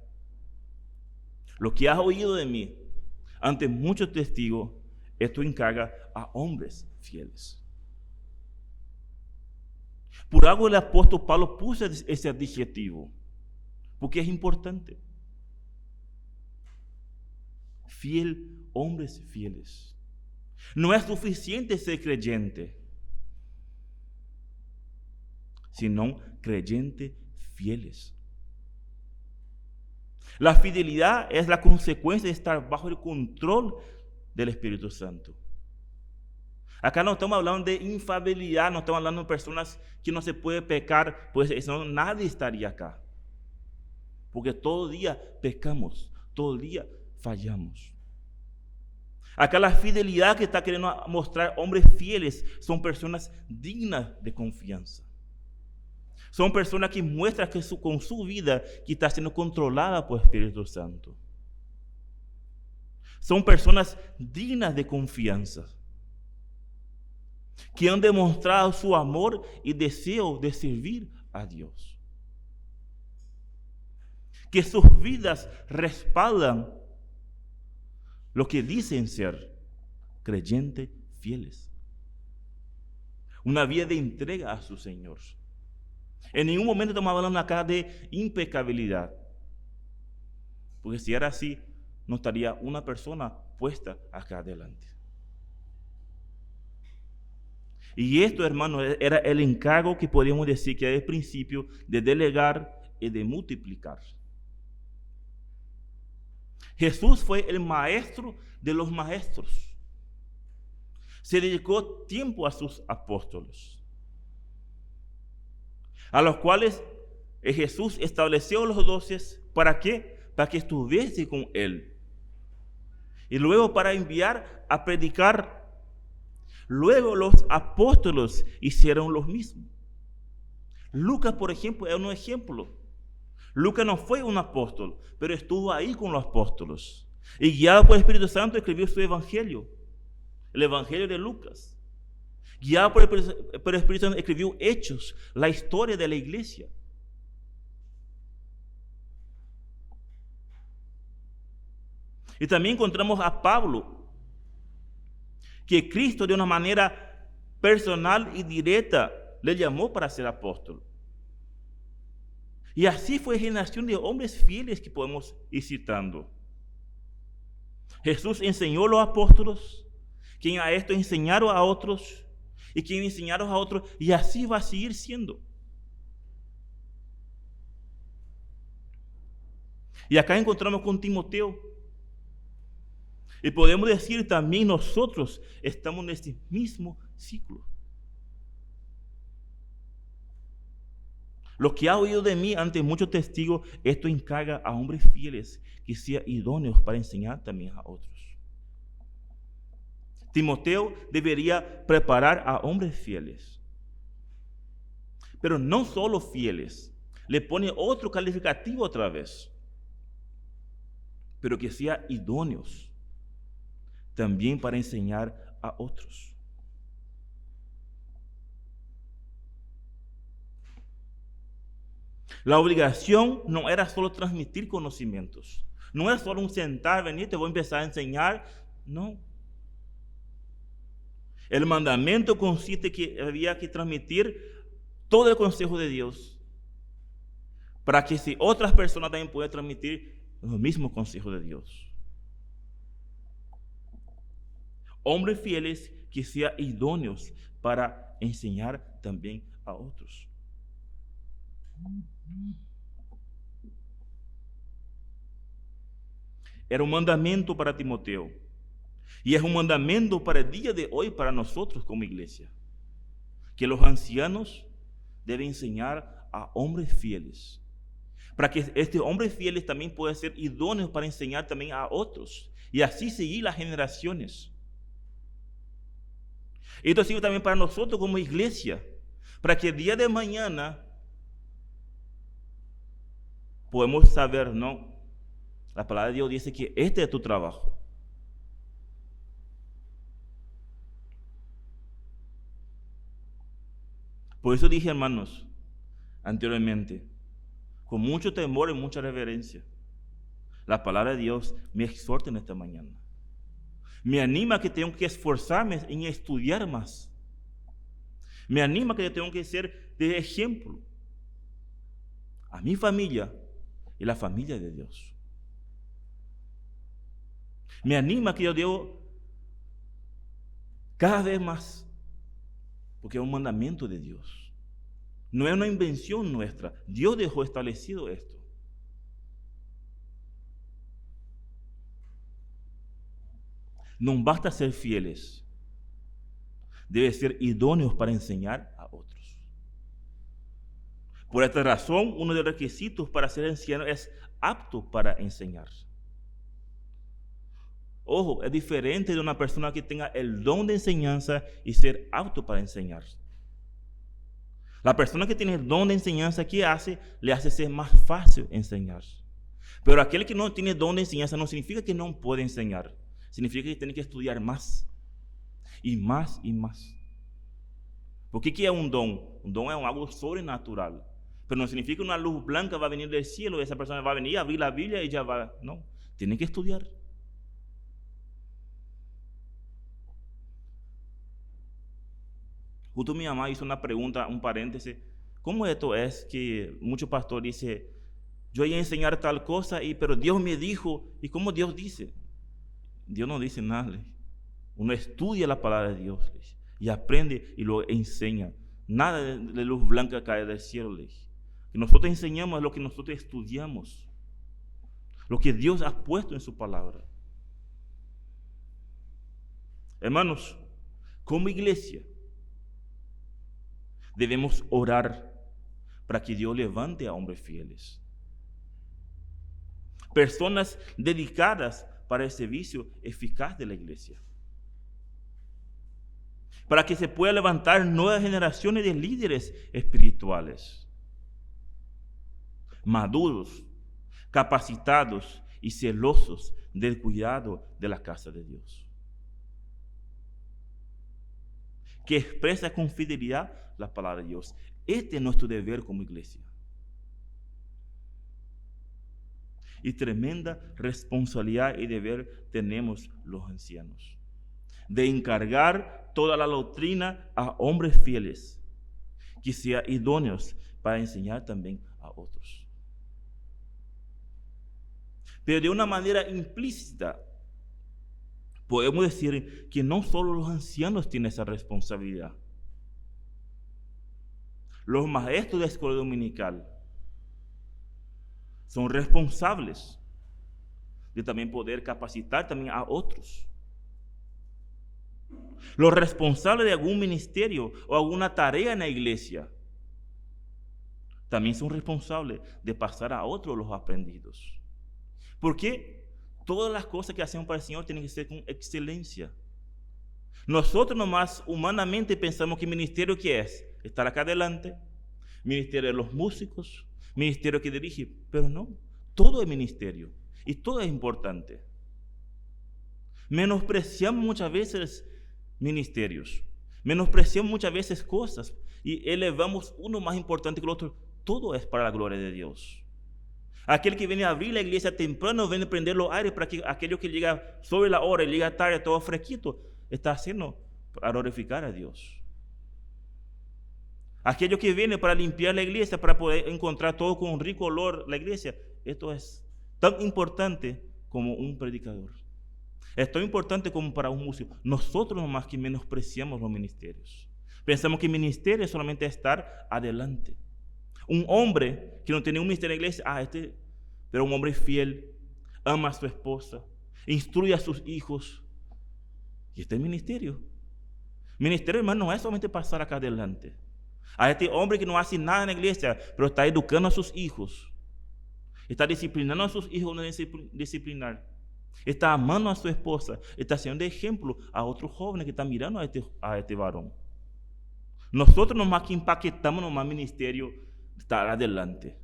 A: Lo que has oído de mí ante muchos testigos, esto encarga a hombres fieles. Por algo el apóstol Pablo puso ese adjetivo, porque es importante. Fiel, hombres fieles. No es suficiente ser creyente, sino creyentes fieles. La fidelidad es la consecuencia de estar bajo el control del Espíritu Santo. Acá no estamos hablando de infalibilidad, no estamos hablando de personas que no se puede pecar, pues eso, nadie estaría acá. Porque todo día pecamos, todo día fallamos. Acá la fidelidad que está queriendo mostrar hombres fieles son personas dignas de confianza. Son personas que muestran que con su vida que está siendo controlada por el Espíritu Santo. Son personas dignas de confianza, que han demostrado su amor y deseo de servir a Dios. Que sus vidas respaldan lo que dicen ser creyentes fieles. Una vida de entrega a su Señor. En ningún momento estamos hablando acá de impecabilidad. Porque si era así, no estaría una persona puesta acá adelante. Y esto, hermano, era el encargo que podríamos decir que era el principio de delegar y de multiplicar. Jesús fue el maestro de los maestros. Se dedicó tiempo a sus apóstoles, a los cuales Jesús estableció los 12. ¿Para qué? Para que estuviese con él. Y luego para enviar a predicar. Luego los apóstoles hicieron lo mismo. Lucas, por ejemplo, es un ejemplo. Lucas no fue un apóstol, pero estuvo ahí con los apóstoles. Y guiado por el Espíritu Santo escribió su evangelio, el evangelio de Lucas. Guiado por el Espíritu Santo escribió Hechos, la historia de la iglesia. Y también encontramos a Pablo, que Cristo de una manera personal y directa le llamó para ser apóstol. Y así fue generación de hombres fieles que podemos ir citando. Jesús enseñó a los apóstoles, quien a esto enseñaron a otros, y quien enseñaron a otros, y así va a seguir siendo. Y acá encontramos con Timoteo. Y podemos decir también nosotros estamos en este mismo ciclo. Lo que ha oído de mí ante muchos testigos, esto encarga a hombres fieles que sean idóneos para enseñar también a otros. Timoteo debería preparar a hombres fieles Pero no solo fieles, le pone otro calificativo otra vez, pero que sean idóneos también para enseñar a otros. La obligación no era solo transmitir conocimientos, no era solo un sentar, venir, te voy a empezar a enseñar, no. El mandamiento consiste que había que transmitir todo el consejo de Dios, para que si otras personas también puedan transmitir los mismos consejos de Dios. Hombres fieles que sean idóneos para enseñar también a otros. Era un mandamiento para Timoteo. Y es un mandamiento para el día de hoy, para nosotros como iglesia. Que los ancianos deben enseñar a hombres fieles. Para que estos hombres fieles también puedan ser idóneos para enseñar también a otros. Y así seguir las generaciones. Esto sirve también para nosotros como iglesia. Para que el día de mañana podemos saber, no. La palabra de Dios dice que este es tu trabajo. Por eso dije, hermanos, anteriormente, con mucho temor y mucha reverencia, la palabra de Dios me exhorta en esta mañana. Me anima que tengo que esforzarme en estudiar más. Me anima que yo tengo que ser de ejemplo a mi familia y la familia de Dios. Me anima que yo debo cada vez más, porque es un mandamiento de Dios. No es una invención nuestra. Dios dejó establecido esto. No basta ser fieles. Debe ser idóneos para enseñar a otros. Por esta razón, uno de los requisitos para ser anciano es apto para enseñar. Ojo, es diferente de una persona que tenga el don de enseñanza y ser apto para enseñar. La persona que tiene el don de enseñanza, ¿qué hace? Le hace ser más fácil enseñar. Pero aquel que no tiene don de enseñanza no significa que no puede enseñar. Significa que tiene que estudiar más. Y más y más. Porque ¿qué es un don? Un don es algo sobrenatural. Pero no significa que una luz blanca va a venir del cielo y esa persona va a venir a abrir la Biblia y ya va. No, tiene que estudiar. Justo mi mamá hizo una pregunta, un paréntesis. ¿Cómo esto es que muchos pastores dicen, yo voy a enseñar tal cosa, pero Dios me dijo? ¿Y cómo Dios dice? Dios no dice nada. Uno estudia la palabra de Dios y aprende y lo enseña. Nada de luz blanca cae del cielo. Lo que nosotros enseñamos es lo que nosotros estudiamos. Lo que Dios ha puesto en su palabra. Hermanos, como iglesia, debemos orar para que Dios levante a hombres fieles. Personas dedicadas para el servicio eficaz de la iglesia. Para que se pueda levantar nuevas generaciones de líderes espirituales. Maduros, capacitados y celosos del cuidado de la casa de Dios. Que expresa con fidelidad la palabra de Dios. Este es nuestro deber como iglesia. Y tremenda responsabilidad y deber tenemos los ancianos. De encargar toda la doctrina a hombres fieles, que sean idóneos para enseñar también a otros. Pero de una manera implícita, podemos decir que no solo los ancianos tienen esa responsabilidad. Los maestros de escuela dominical son responsables de también poder capacitar también a otros. Los responsables de algún ministerio o alguna tarea en la iglesia también son responsables de pasar a otros los aprendidos. Porque todas las cosas que hacemos para el Señor tienen que ser con excelencia. Nosotros nomás humanamente pensamos que ministerio ¿qué es? Estar acá adelante, ministerio de los músicos, ministerio que dirige, pero no, todo es ministerio y todo es importante. Menospreciamos muchas veces ministerios, menospreciamos muchas veces cosas y elevamos uno más importante que el otro. Todo es para la gloria de Dios. Aquel que viene a abrir la iglesia temprano, viene a prender los aires para que aquello que llega sobre la hora y llega tarde todo fresquito, está haciendo para glorificar a Dios. Aquello que viene para limpiar la iglesia, para poder encontrar todo con un rico olor la iglesia, esto es tan importante como un predicador. Es tan importante como para un músico. Nosotros nomás que menospreciamos los ministerios. Pensamos que el ministerio es solamente estar adelante. Un hombre que no tiene un ministerio en la iglesia, pero un hombre fiel, ama a su esposa, instruye a sus hijos. Y este es el ministerio. Ministerio, hermano, no es solamente pasar acá adelante. A este hombre que no hace nada en la iglesia, pero está educando a sus hijos. Está disciplinando a sus hijos, no disciplinar. Está amando a su esposa. Está siendo de ejemplo a otros jóvenes que están mirando a este varón. Nosotros nomás que empaquetamos nomás ministerio, estar adelante.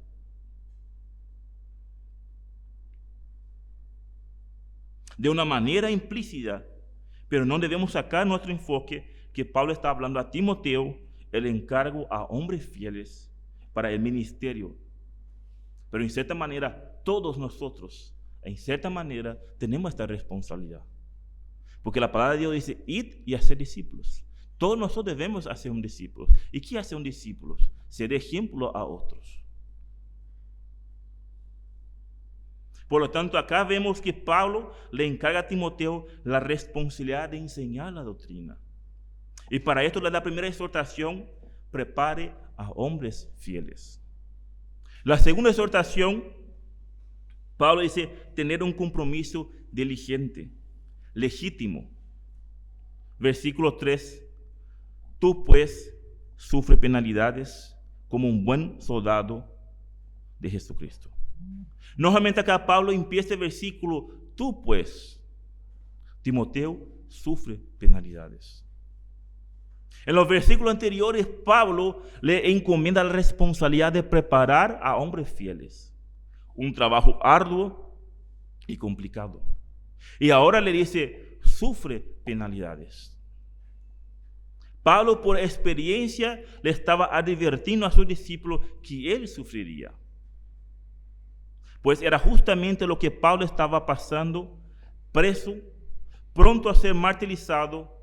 A: De una manera implícita, pero no debemos sacar nuestro enfoque que Pablo está hablando a Timoteo, el encargo a hombres fieles para el ministerio. Pero en cierta manera, todos nosotros, en cierta manera, tenemos esta responsabilidad. Porque la palabra de Dios dice, id y hacer discípulos. Todos nosotros debemos hacer un discípulo. ¿Y qué hace un discípulo? Ser ejemplo a otros. Por lo tanto, acá vemos que Pablo le encarga a Timoteo la responsabilidad de enseñar la doctrina. Y para esto le da la primera exhortación, prepare a hombres fieles. La segunda exhortación, Pablo dice, tener un compromiso diligente, legítimo. Versículo 3, tú pues sufre penalidades como un buen soldado de Jesucristo. Nuevamente acá Pablo empieza el versículo, tú pues, Timoteo, sufre penalidades. En los versículos anteriores, Pablo le encomienda la responsabilidad de preparar a hombres fieles. Un trabajo arduo y complicado. Y ahora le dice, sufre penalidades. Pablo, por experiencia, le estaba advirtiendo a sus discípulos que él sufriría. Pues era justamente lo que Pablo estaba pasando, preso, pronto a ser martirizado.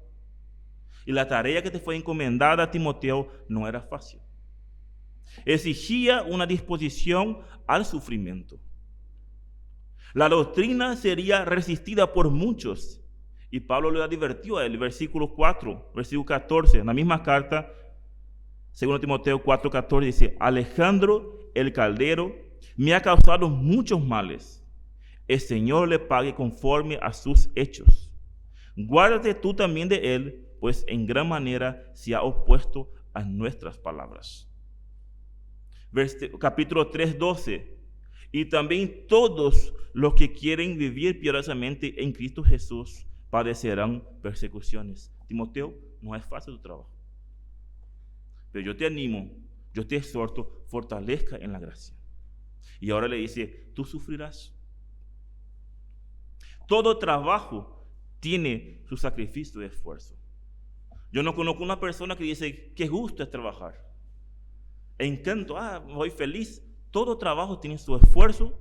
A: Y la tarea que te fue encomendada a Timoteo no era fácil. Exigía una disposición al sufrimiento. La doctrina sería resistida por muchos. Y Pablo le advirtió a él, versículo 4, versículo 14, en la misma carta, 2 Timoteo 4:14, dice, Alejandro el caldero me ha causado muchos males. El Señor le pague conforme a sus hechos. Guárdate tú también de él, pues en gran manera se ha opuesto a nuestras palabras. Capítulo 3:12. Y también todos los que quieren vivir piadosamente en Cristo Jesús padecerán persecuciones. Timoteo, no es fácil tu trabajo. Pero yo te animo, yo te exhorto, fortalezca en la gracia. Y ahora le dice, tú sufrirás. Todo trabajo tiene su sacrificio y esfuerzo. Yo no conozco una persona que dice, qué gusto es trabajar. Encanto, voy feliz. Todo trabajo tiene su esfuerzo,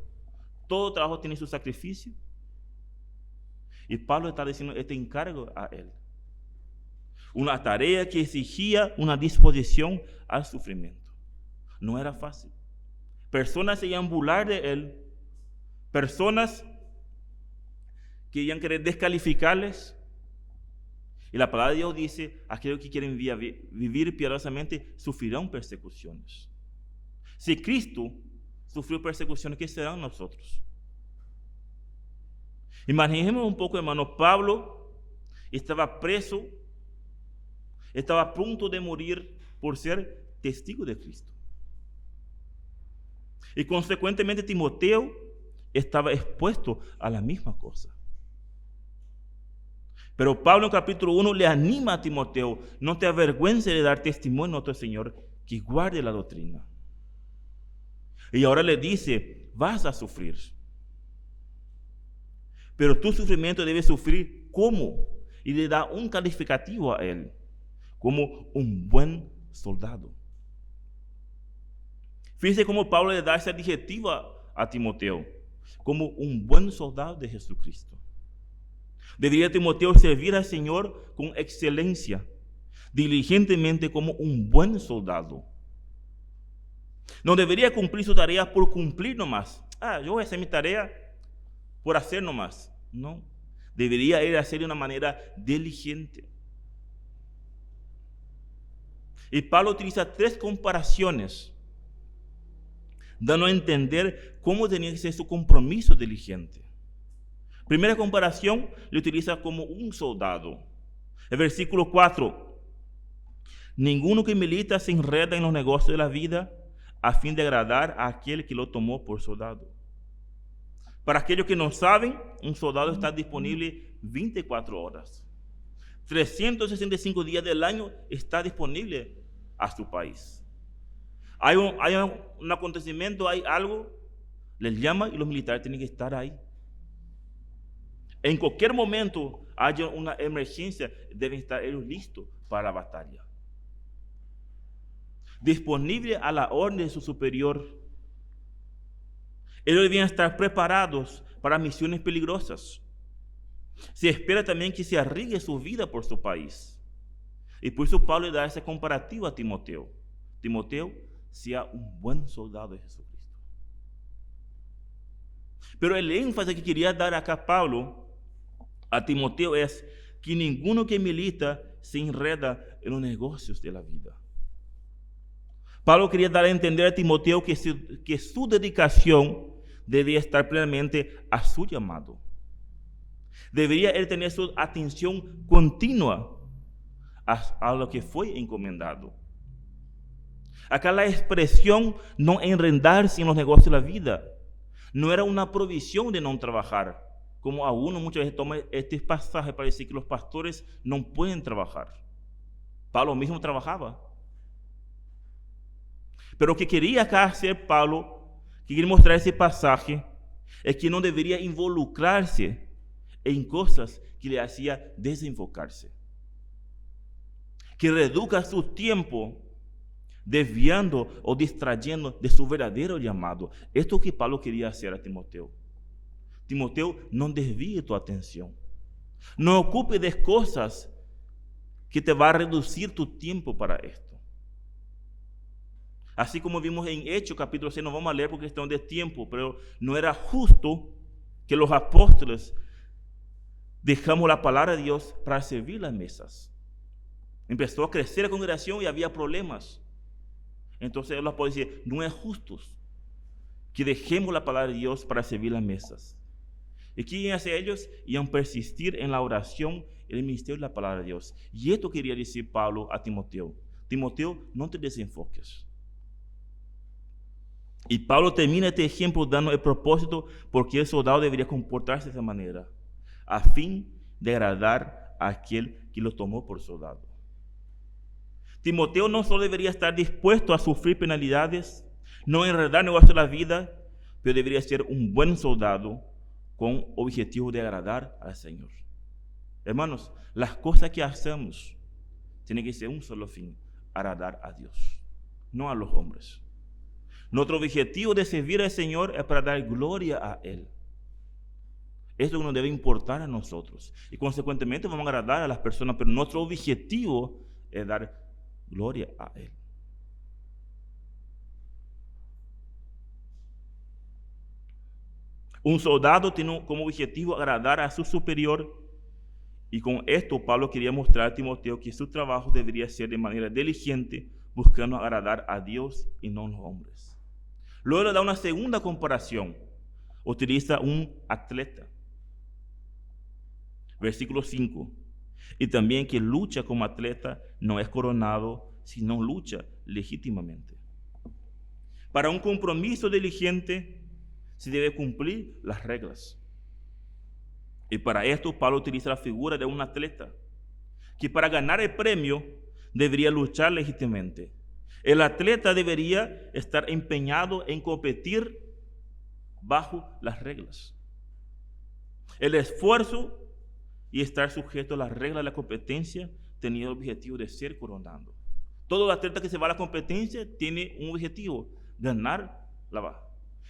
A: todo trabajo tiene su sacrificio. Y Pablo está diciendo este encargo a él. Una tarea que exigía una disposición al sufrimiento. No era fácil. Personas se iban a burlar de él. Personas que iban a querer descalificarles. Y la palabra de Dios dice, aquellos que quieren vivir piadosamente sufrirán persecuciones. Si Cristo sufrió persecuciones, ¿qué serán nosotros? Imaginemos un poco, hermano, Pablo estaba preso, estaba a punto de morir por ser testigo de Cristo. Y consecuentemente Timoteo estaba expuesto a la misma cosa. Pero Pablo en capítulo 1 le anima a Timoteo, no te avergüences de dar testimonio a nuestro Señor, que guarde la doctrina. Y ahora le dice, vas a sufrir. Pero tu sufrimiento debe sufrir ¿cómo? Y le da un calificativo a él, como un buen soldado. Fíjese cómo Pablo le da ese adjetivo a Timoteo, como un buen soldado de Jesucristo. Debería Timoteo servir al Señor con excelencia, diligentemente como un buen soldado. No debería cumplir su tarea por cumplir nomás. Yo voy a hacer mi tarea por hacer nomás. No, debería ir a hacer de una manera diligente. Y Pablo utiliza 3 comparaciones, dando a entender cómo tenía que ser su compromiso diligente. Primera comparación, le utiliza como un soldado. El versículo 4. Ninguno que milita se enreda en los negocios de la vida a fin de agradar a aquel que lo tomó por soldado. Para aquellos que no saben, un soldado está disponible 24 horas. 365 días del año está disponible a su país. Hay un acontecimiento, hay algo, les llama y los militares tienen que estar ahí. En cualquier momento haya una emergencia, deben estar ellos listos para la batalla. Disponible a la orden de su superior. Ellos deben estar preparados para misiones peligrosas. Se espera también que se arriesgue su vida por su país. Y por eso Pablo le da ese comparativo a Timoteo. Timoteo, sea un buen soldado de Jesucristo. Pero el énfasis que quería dar acá Pablo a Timoteo es que ninguno que milita se enreda en los negocios de la vida. Pablo quería dar a entender a Timoteo que su dedicación debía estar plenamente a su llamado. Debería él tener su atención continua a lo que fue encomendado. Acá la expresión no enredarse en los negocios de la vida no era una provisión de no trabajar, como algunos muchas veces toman este pasaje para decir que los pastores no pueden trabajar. Pablo mismo trabajaba. Pero lo que quería acá hacer Pablo, que quería mostrar ese pasaje, es que no debería involucrarse en cosas que le hacían desenfocarse. Que reduzca su tiempo desviando o distrayendo de su verdadero llamado. Esto es lo que Pablo quería hacer a Timoteo. Timoteo, no desvíe tu atención. No ocupe de cosas que te va a reducir tu tiempo para esto. Así como vimos en Hechos capítulo 6, no vamos a leer porque estamos de tiempo, pero no era justo que los apóstoles dejamos la palabra de Dios para servir las mesas. Empezó a crecer la congregación y había problemas. Entonces los apóstoles decían, no es justo que dejemos la palabra de Dios para servir las mesas. ¿Y qué iban a hacer ellos? Iban a persistir en la oración y en el ministerio de la palabra de Dios. Y esto quería decir Pablo a Timoteo. Timoteo, no te desenfoques. Y Pablo termina este ejemplo dando el propósito por qué el soldado debería comportarse de esa manera, a fin de agradar a aquel que lo tomó por soldado. Timoteo no solo debería estar dispuesto a sufrir penalidades, no enredar negocios de la vida, pero debería ser un buen soldado con objetivo de agradar al Señor. Hermanos, las cosas que hacemos tienen que ser un solo fin, agradar a Dios, no a los hombres. Nuestro objetivo de servir al Señor es para dar gloria a Él. Esto nos debe importar a nosotros. Y consecuentemente vamos a agradar a las personas, pero nuestro objetivo es dar gloria a Él. Un soldado tiene como objetivo agradar a su superior. Y con esto Pablo quería mostrar a Timoteo que su trabajo debería ser de manera diligente, buscando agradar a Dios y no a los hombres. Luego le da una segunda comparación. Utiliza un atleta. Versículo 5. Y también que lucha como atleta no es coronado, sino lucha legítimamente. Para un compromiso diligente se debe cumplir las reglas. Y para esto Pablo utiliza la figura de un atleta que para ganar el premio debería luchar legítimamente. El atleta debería estar empeñado en competir bajo las reglas. El esfuerzo y estar sujeto a las reglas de la competencia tenía el objetivo de ser coronado. Todo atleta que se va a la competencia tiene un objetivo: ganar la baja.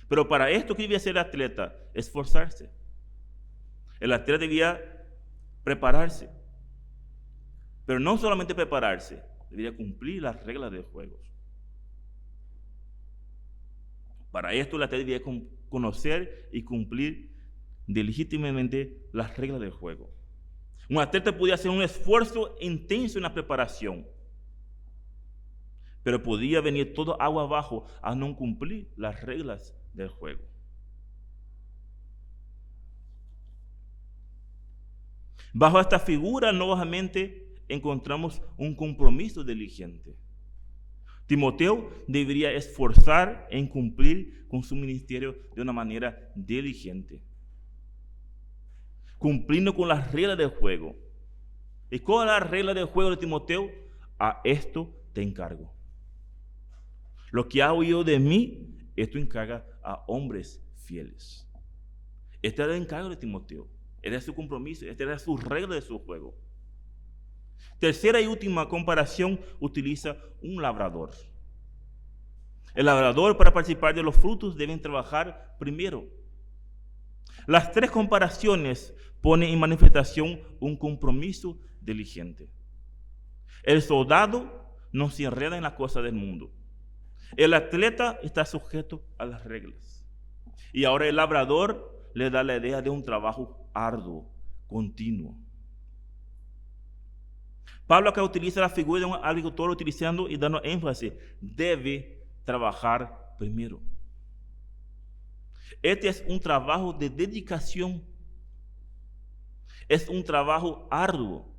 A: Pero para esto, ¿qué debía hacer el atleta? Esforzarse. El atleta debía prepararse. Pero no solamente prepararse, debía cumplir las reglas del juego. Para esto, el atleta debía conocer y cumplir legítimamente las reglas del juego. Un atleta podía hacer un esfuerzo intenso en la preparación, pero podía venir todo agua abajo a no cumplir las reglas del juego. Bajo esta figura, nuevamente encontramos un compromiso diligente. Timoteo debería esforzar en cumplir con su ministerio de una manera diligente, cumpliendo con las reglas del juego. ¿Y cuál es la regla del juego de Timoteo? A esto te encargo. Lo que has oído de mí, esto encarga a hombres fieles. Este era el encargo de Timoteo. Este era su compromiso, esta era su regla de su juego. Tercera y última comparación utiliza un labrador. El labrador, para participar de los frutos, deben trabajar primero. Las tres comparaciones ponen en manifestación un compromiso diligente. El soldado no se enreda en las cosas del mundo. El atleta está sujeto a las reglas. Y ahora el labrador le da la idea de un trabajo arduo, continuo. Pablo acá utiliza la figura de un agricultor utilizando y dando énfasis: debe trabajar primero. Este es un trabajo de dedicación. Es un trabajo arduo,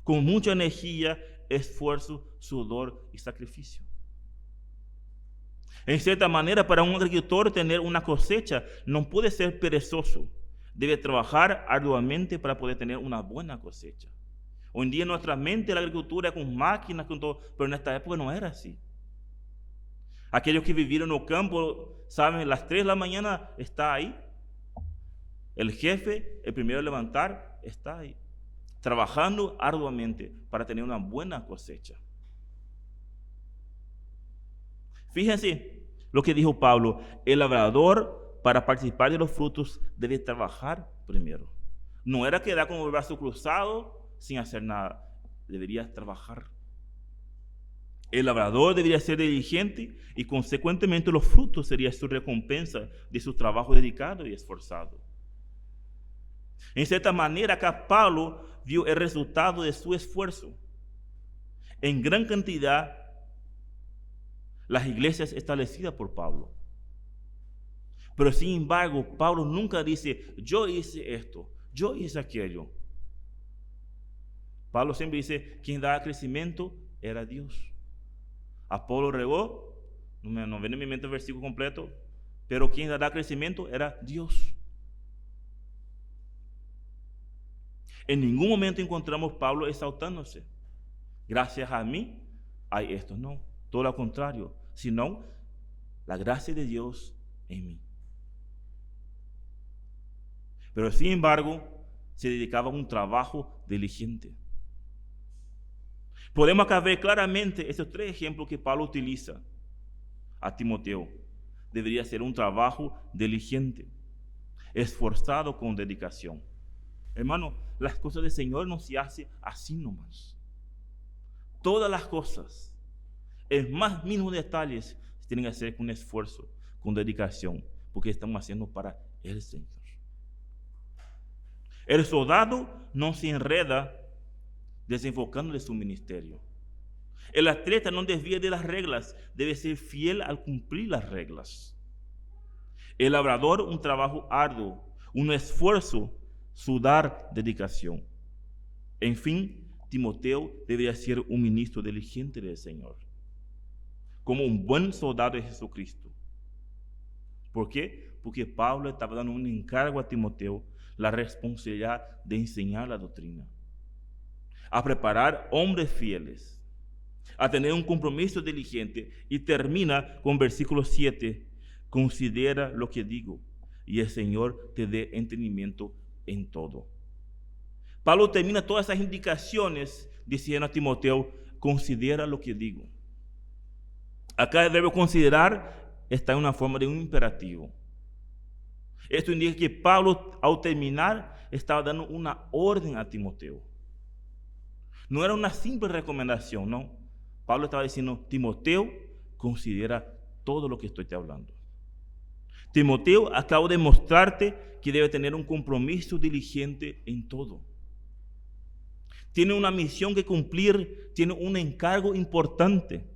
A: con mucha energía, esfuerzo, sudor y sacrificio. En cierta manera, para un agricultor tener una cosecha no puede ser perezoso. Debe trabajar arduamente para poder tener una buena cosecha. Hoy en día en nuestra mente la agricultura es con máquinas, con todo, pero en esta época no era así. Aquellos que vivieron en el campo saben, a las 3 de la mañana está ahí. El jefe, el primero a levantar, está ahí, trabajando arduamente para tener una buena cosecha. Fíjense lo que dijo Pablo: el labrador, para participar de los frutos, debe trabajar primero. No era quedar con el brazo cruzado sin hacer nada, debería trabajar. El labrador debería ser diligente y consecuentemente los frutos serían su recompensa de su trabajo dedicado y esforzado. En cierta manera, acá Pablo vio el resultado de su esfuerzo. En gran cantidad, las iglesias establecidas por Pablo. Pero sin embargo, Pablo nunca dice: yo hice esto, yo hice aquello. Pablo siempre dice: quien daba crecimiento era Dios. Apolo regó, no viene en mi mente el versículo completo, pero quien daba crecimiento era Dios. En ningún momento encontramos Pablo exaltándose: gracias a mí hay esto. No, todo lo contrario, sino la gracia de Dios en mí. Pero sin embargo, se dedicaba a un trabajo diligente. Podemos acá ver claramente esos tres ejemplos que Pablo utiliza a Timoteo. Debería ser un trabajo diligente, esforzado con dedicación. Hermano, las cosas del Señor no se hacen así nomás. Todas las cosas, en más mínimos detalles, tienen que hacer con esfuerzo, con dedicación, porque estamos haciendo para el Señor. El soldado no se enreda desenfocando de su ministerio. El atleta no desvía de las reglas, debe ser fiel al cumplir las reglas. El labrador, un trabajo arduo, un esfuerzo, sudar, dedicación. En fin, Timoteo debería ser un ministro diligente del Señor, como un buen soldado de Jesucristo. ¿Por qué? Porque Pablo estaba dando un encargo a Timoteo, la responsabilidad de enseñar la doctrina, a preparar hombres fieles, a tener un compromiso diligente, y termina con versículo 7, considera lo que digo, y el Señor te dé entendimiento en todo. Pablo termina todas esas indicaciones diciendo a Timoteo, considera lo que digo. Acá debe considerar, está en una forma de un imperativo. Esto indica que Pablo, al terminar, estaba dando una orden a Timoteo. No era una simple recomendación, no. Pablo estaba diciendo, Timoteo, considera todo lo que estoy te hablando. Timoteo, acabo de mostrarte que debe tener un compromiso diligente en todo. Tiene una misión que cumplir, tiene un encargo importante.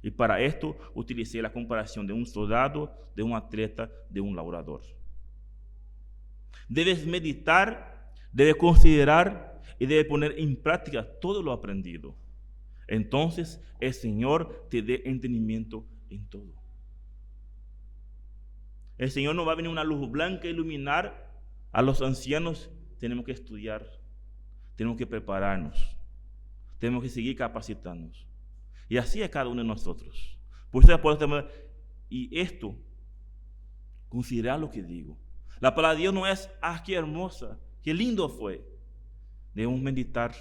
A: Y para esto utilicé la comparación de un soldado, de un atleta, de un labrador. Debes meditar, debes considerar y debes poner en práctica todo lo aprendido. Entonces el Señor te dé entendimiento en todo. El Señor no va a venir una luz blanca a iluminar a los ancianos. Tenemos que estudiar, tenemos que prepararnos, tenemos que seguir capacitándonos. Y así es cada uno de nosotros. Por eso, y esto, considerar lo que digo. La palabra de Dios no es, qué hermosa, qué lindo fue. Debemos meditar,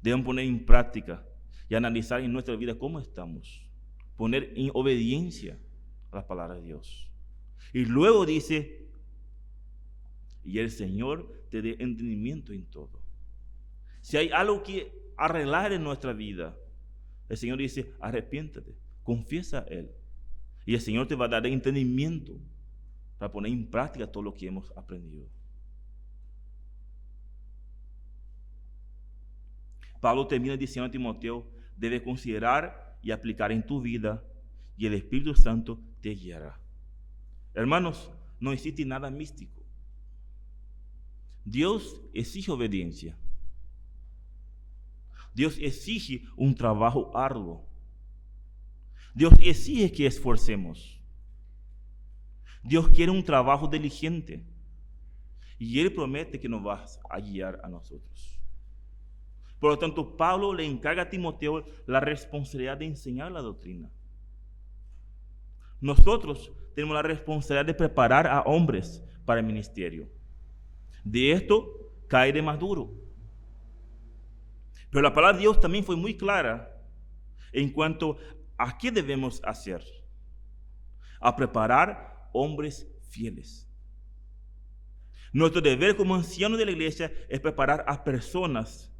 A: debemos poner en práctica y analizar en nuestra vida cómo estamos. Poner en obediencia a la palabra de Dios. Y luego dice, y el Señor te dé entendimiento en todo. Si hay algo que arreglar en nuestra vida, el Señor dice, arrepiéntate, confiesa a Él. Y el Señor te va a dar entendimiento para poner en práctica todo lo que hemos aprendido. Pablo termina diciendo a Timoteo, debes considerar y aplicar en tu vida, y el Espíritu Santo te guiará. Hermanos, no existe nada místico. Dios exige obediencia. Dios exige un trabajo arduo. Dios exige que esforcemos. Dios quiere un trabajo diligente. Y Él promete que nos va a guiar a nosotros. Por lo tanto, Pablo le encarga a Timoteo la responsabilidad de enseñar la doctrina. Nosotros tenemos la responsabilidad de preparar a hombres para el ministerio. De esto cae de más duro. Pero la palabra de Dios también fue muy clara en cuanto a qué debemos hacer. A preparar hombres fieles. Nuestro deber como ancianos de la iglesia es preparar a personas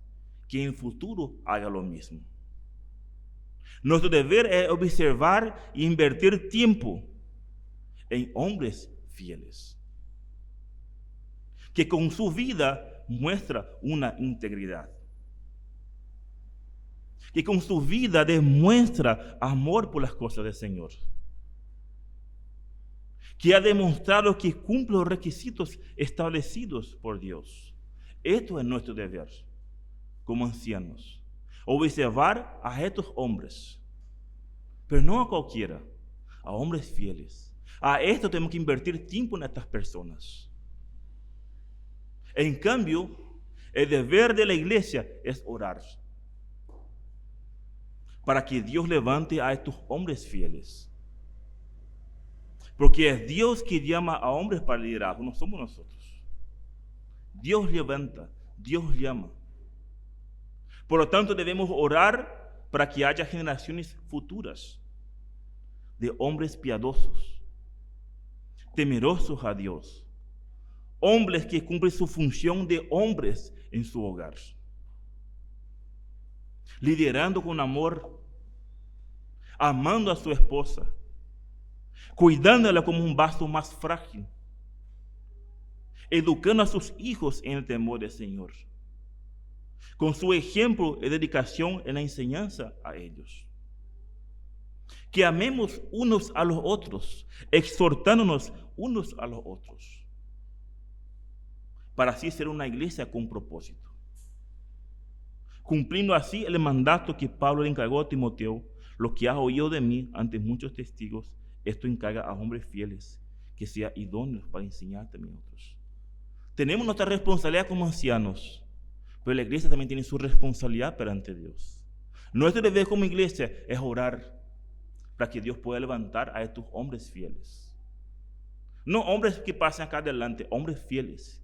A: que en el futuro hagan lo mismo. Nuestro deber es observar e invertir tiempo en hombres fieles, que con su vida muestra una integridad, que con su vida demuestra amor por las cosas del Señor, que ha demostrado que cumple los requisitos establecidos por Dios. Esto es nuestro deber como ancianos, observar a estos hombres, pero no a cualquiera, a hombres fieles. A esto tenemos que invertir tiempo en estas personas. En cambio, el deber de la iglesia es orar para que Dios levante a estos hombres fieles. Porque es Dios que llama a hombres para el liderazgo, no somos nosotros. Dios levanta, Dios llama. Por lo tanto, debemos orar para que haya generaciones futuras de hombres piadosos, temerosos a Dios, hombres que cumplen su función de hombres en su hogar, liderando con amor, amando a su esposa, cuidándola como un vaso más frágil, educando a sus hijos en el temor del Señor, con su ejemplo y dedicación en la enseñanza a ellos. Que amemos unos a los otros, exhortándonos unos a los otros, para así ser una iglesia con propósito, cumpliendo así el mandato que Pablo le encargó a Timoteo: lo que has oído de mí ante muchos testigos, esto encarga a hombres fieles, que sean idóneos para enseñar también a otros. Tenemos nuestra responsabilidad como ancianos, pero la iglesia también tiene su responsabilidad perante Dios. Nuestro deber como iglesia es orar para que Dios pueda levantar a estos hombres fieles. No hombres que pasen acá adelante, hombres fieles,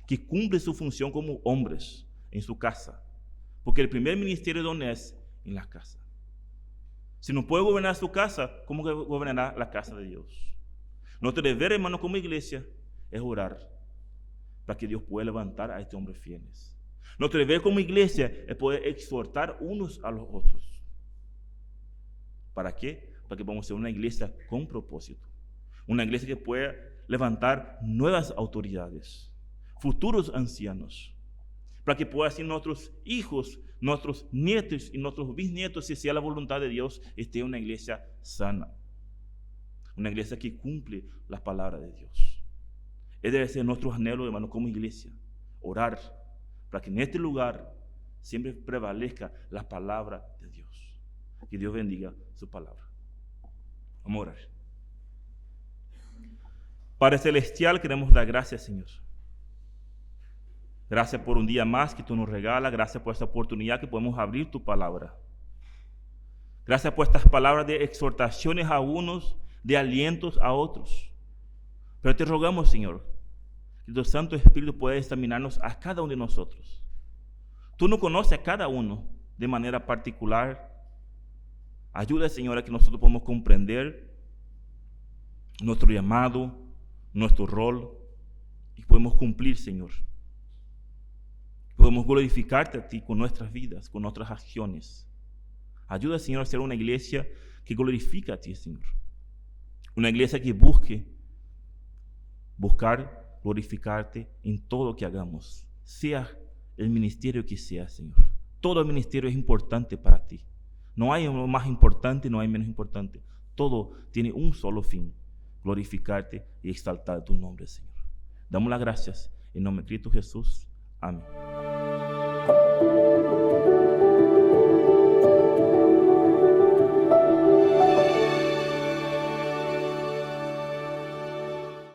A: que cumplen su función como hombres en su casa. Porque el primer ministerio de Onés es en la casa. Si no puede gobernar su casa, ¿cómo gobernará la casa de Dios? Nuestro deber, hermano, como iglesia, es orar para que Dios pueda levantar a estos hombres fieles. Nuestro deber como iglesia es poder exhortar unos a los otros. ¿Para qué? Para que podamos ser una iglesia con propósito. Una iglesia que pueda levantar nuevas autoridades, futuros ancianos, para que pueda así nuestros hijos, nuestros nietos y nuestros bisnietos, si sea la voluntad de Dios, esté una iglesia sana. Una iglesia que cumple las palabras de Dios. Ese debe ser nuestro anhelo, hermano, como iglesia. Orar para que en este lugar siempre prevalezca la palabra de Dios. Que Dios bendiga su palabra. Vamos a orar. Padre Celestial, queremos dar gracias, Señor. Gracias por un día más que tú nos regalas. Gracias por esta oportunidad que podemos abrir tu palabra. Gracias por estas palabras de exhortaciones a unos, de alientos a otros. Pero te rogamos, Señor, que tu Santo Espíritu pueda examinarnos a cada uno de nosotros. Tú nos conoces a cada uno de manera particular. Ayuda, Señor, a que nosotros podamos comprender nuestro llamado, nuestro rol, y podemos cumplir, Señor. Podemos glorificarte a ti con nuestras vidas, con nuestras acciones. Ayuda, Señor, a ser una iglesia que glorifica a ti, Señor. Una iglesia que buscar glorificarte en todo lo que hagamos, sea el ministerio que sea, Señor. Todo el ministerio es importante para ti. No hay uno más importante, no hay menos importante. Todo tiene un solo fin: glorificarte y exaltar tu nombre, Señor. Damos las gracias en nombre de Cristo Jesús. Amén.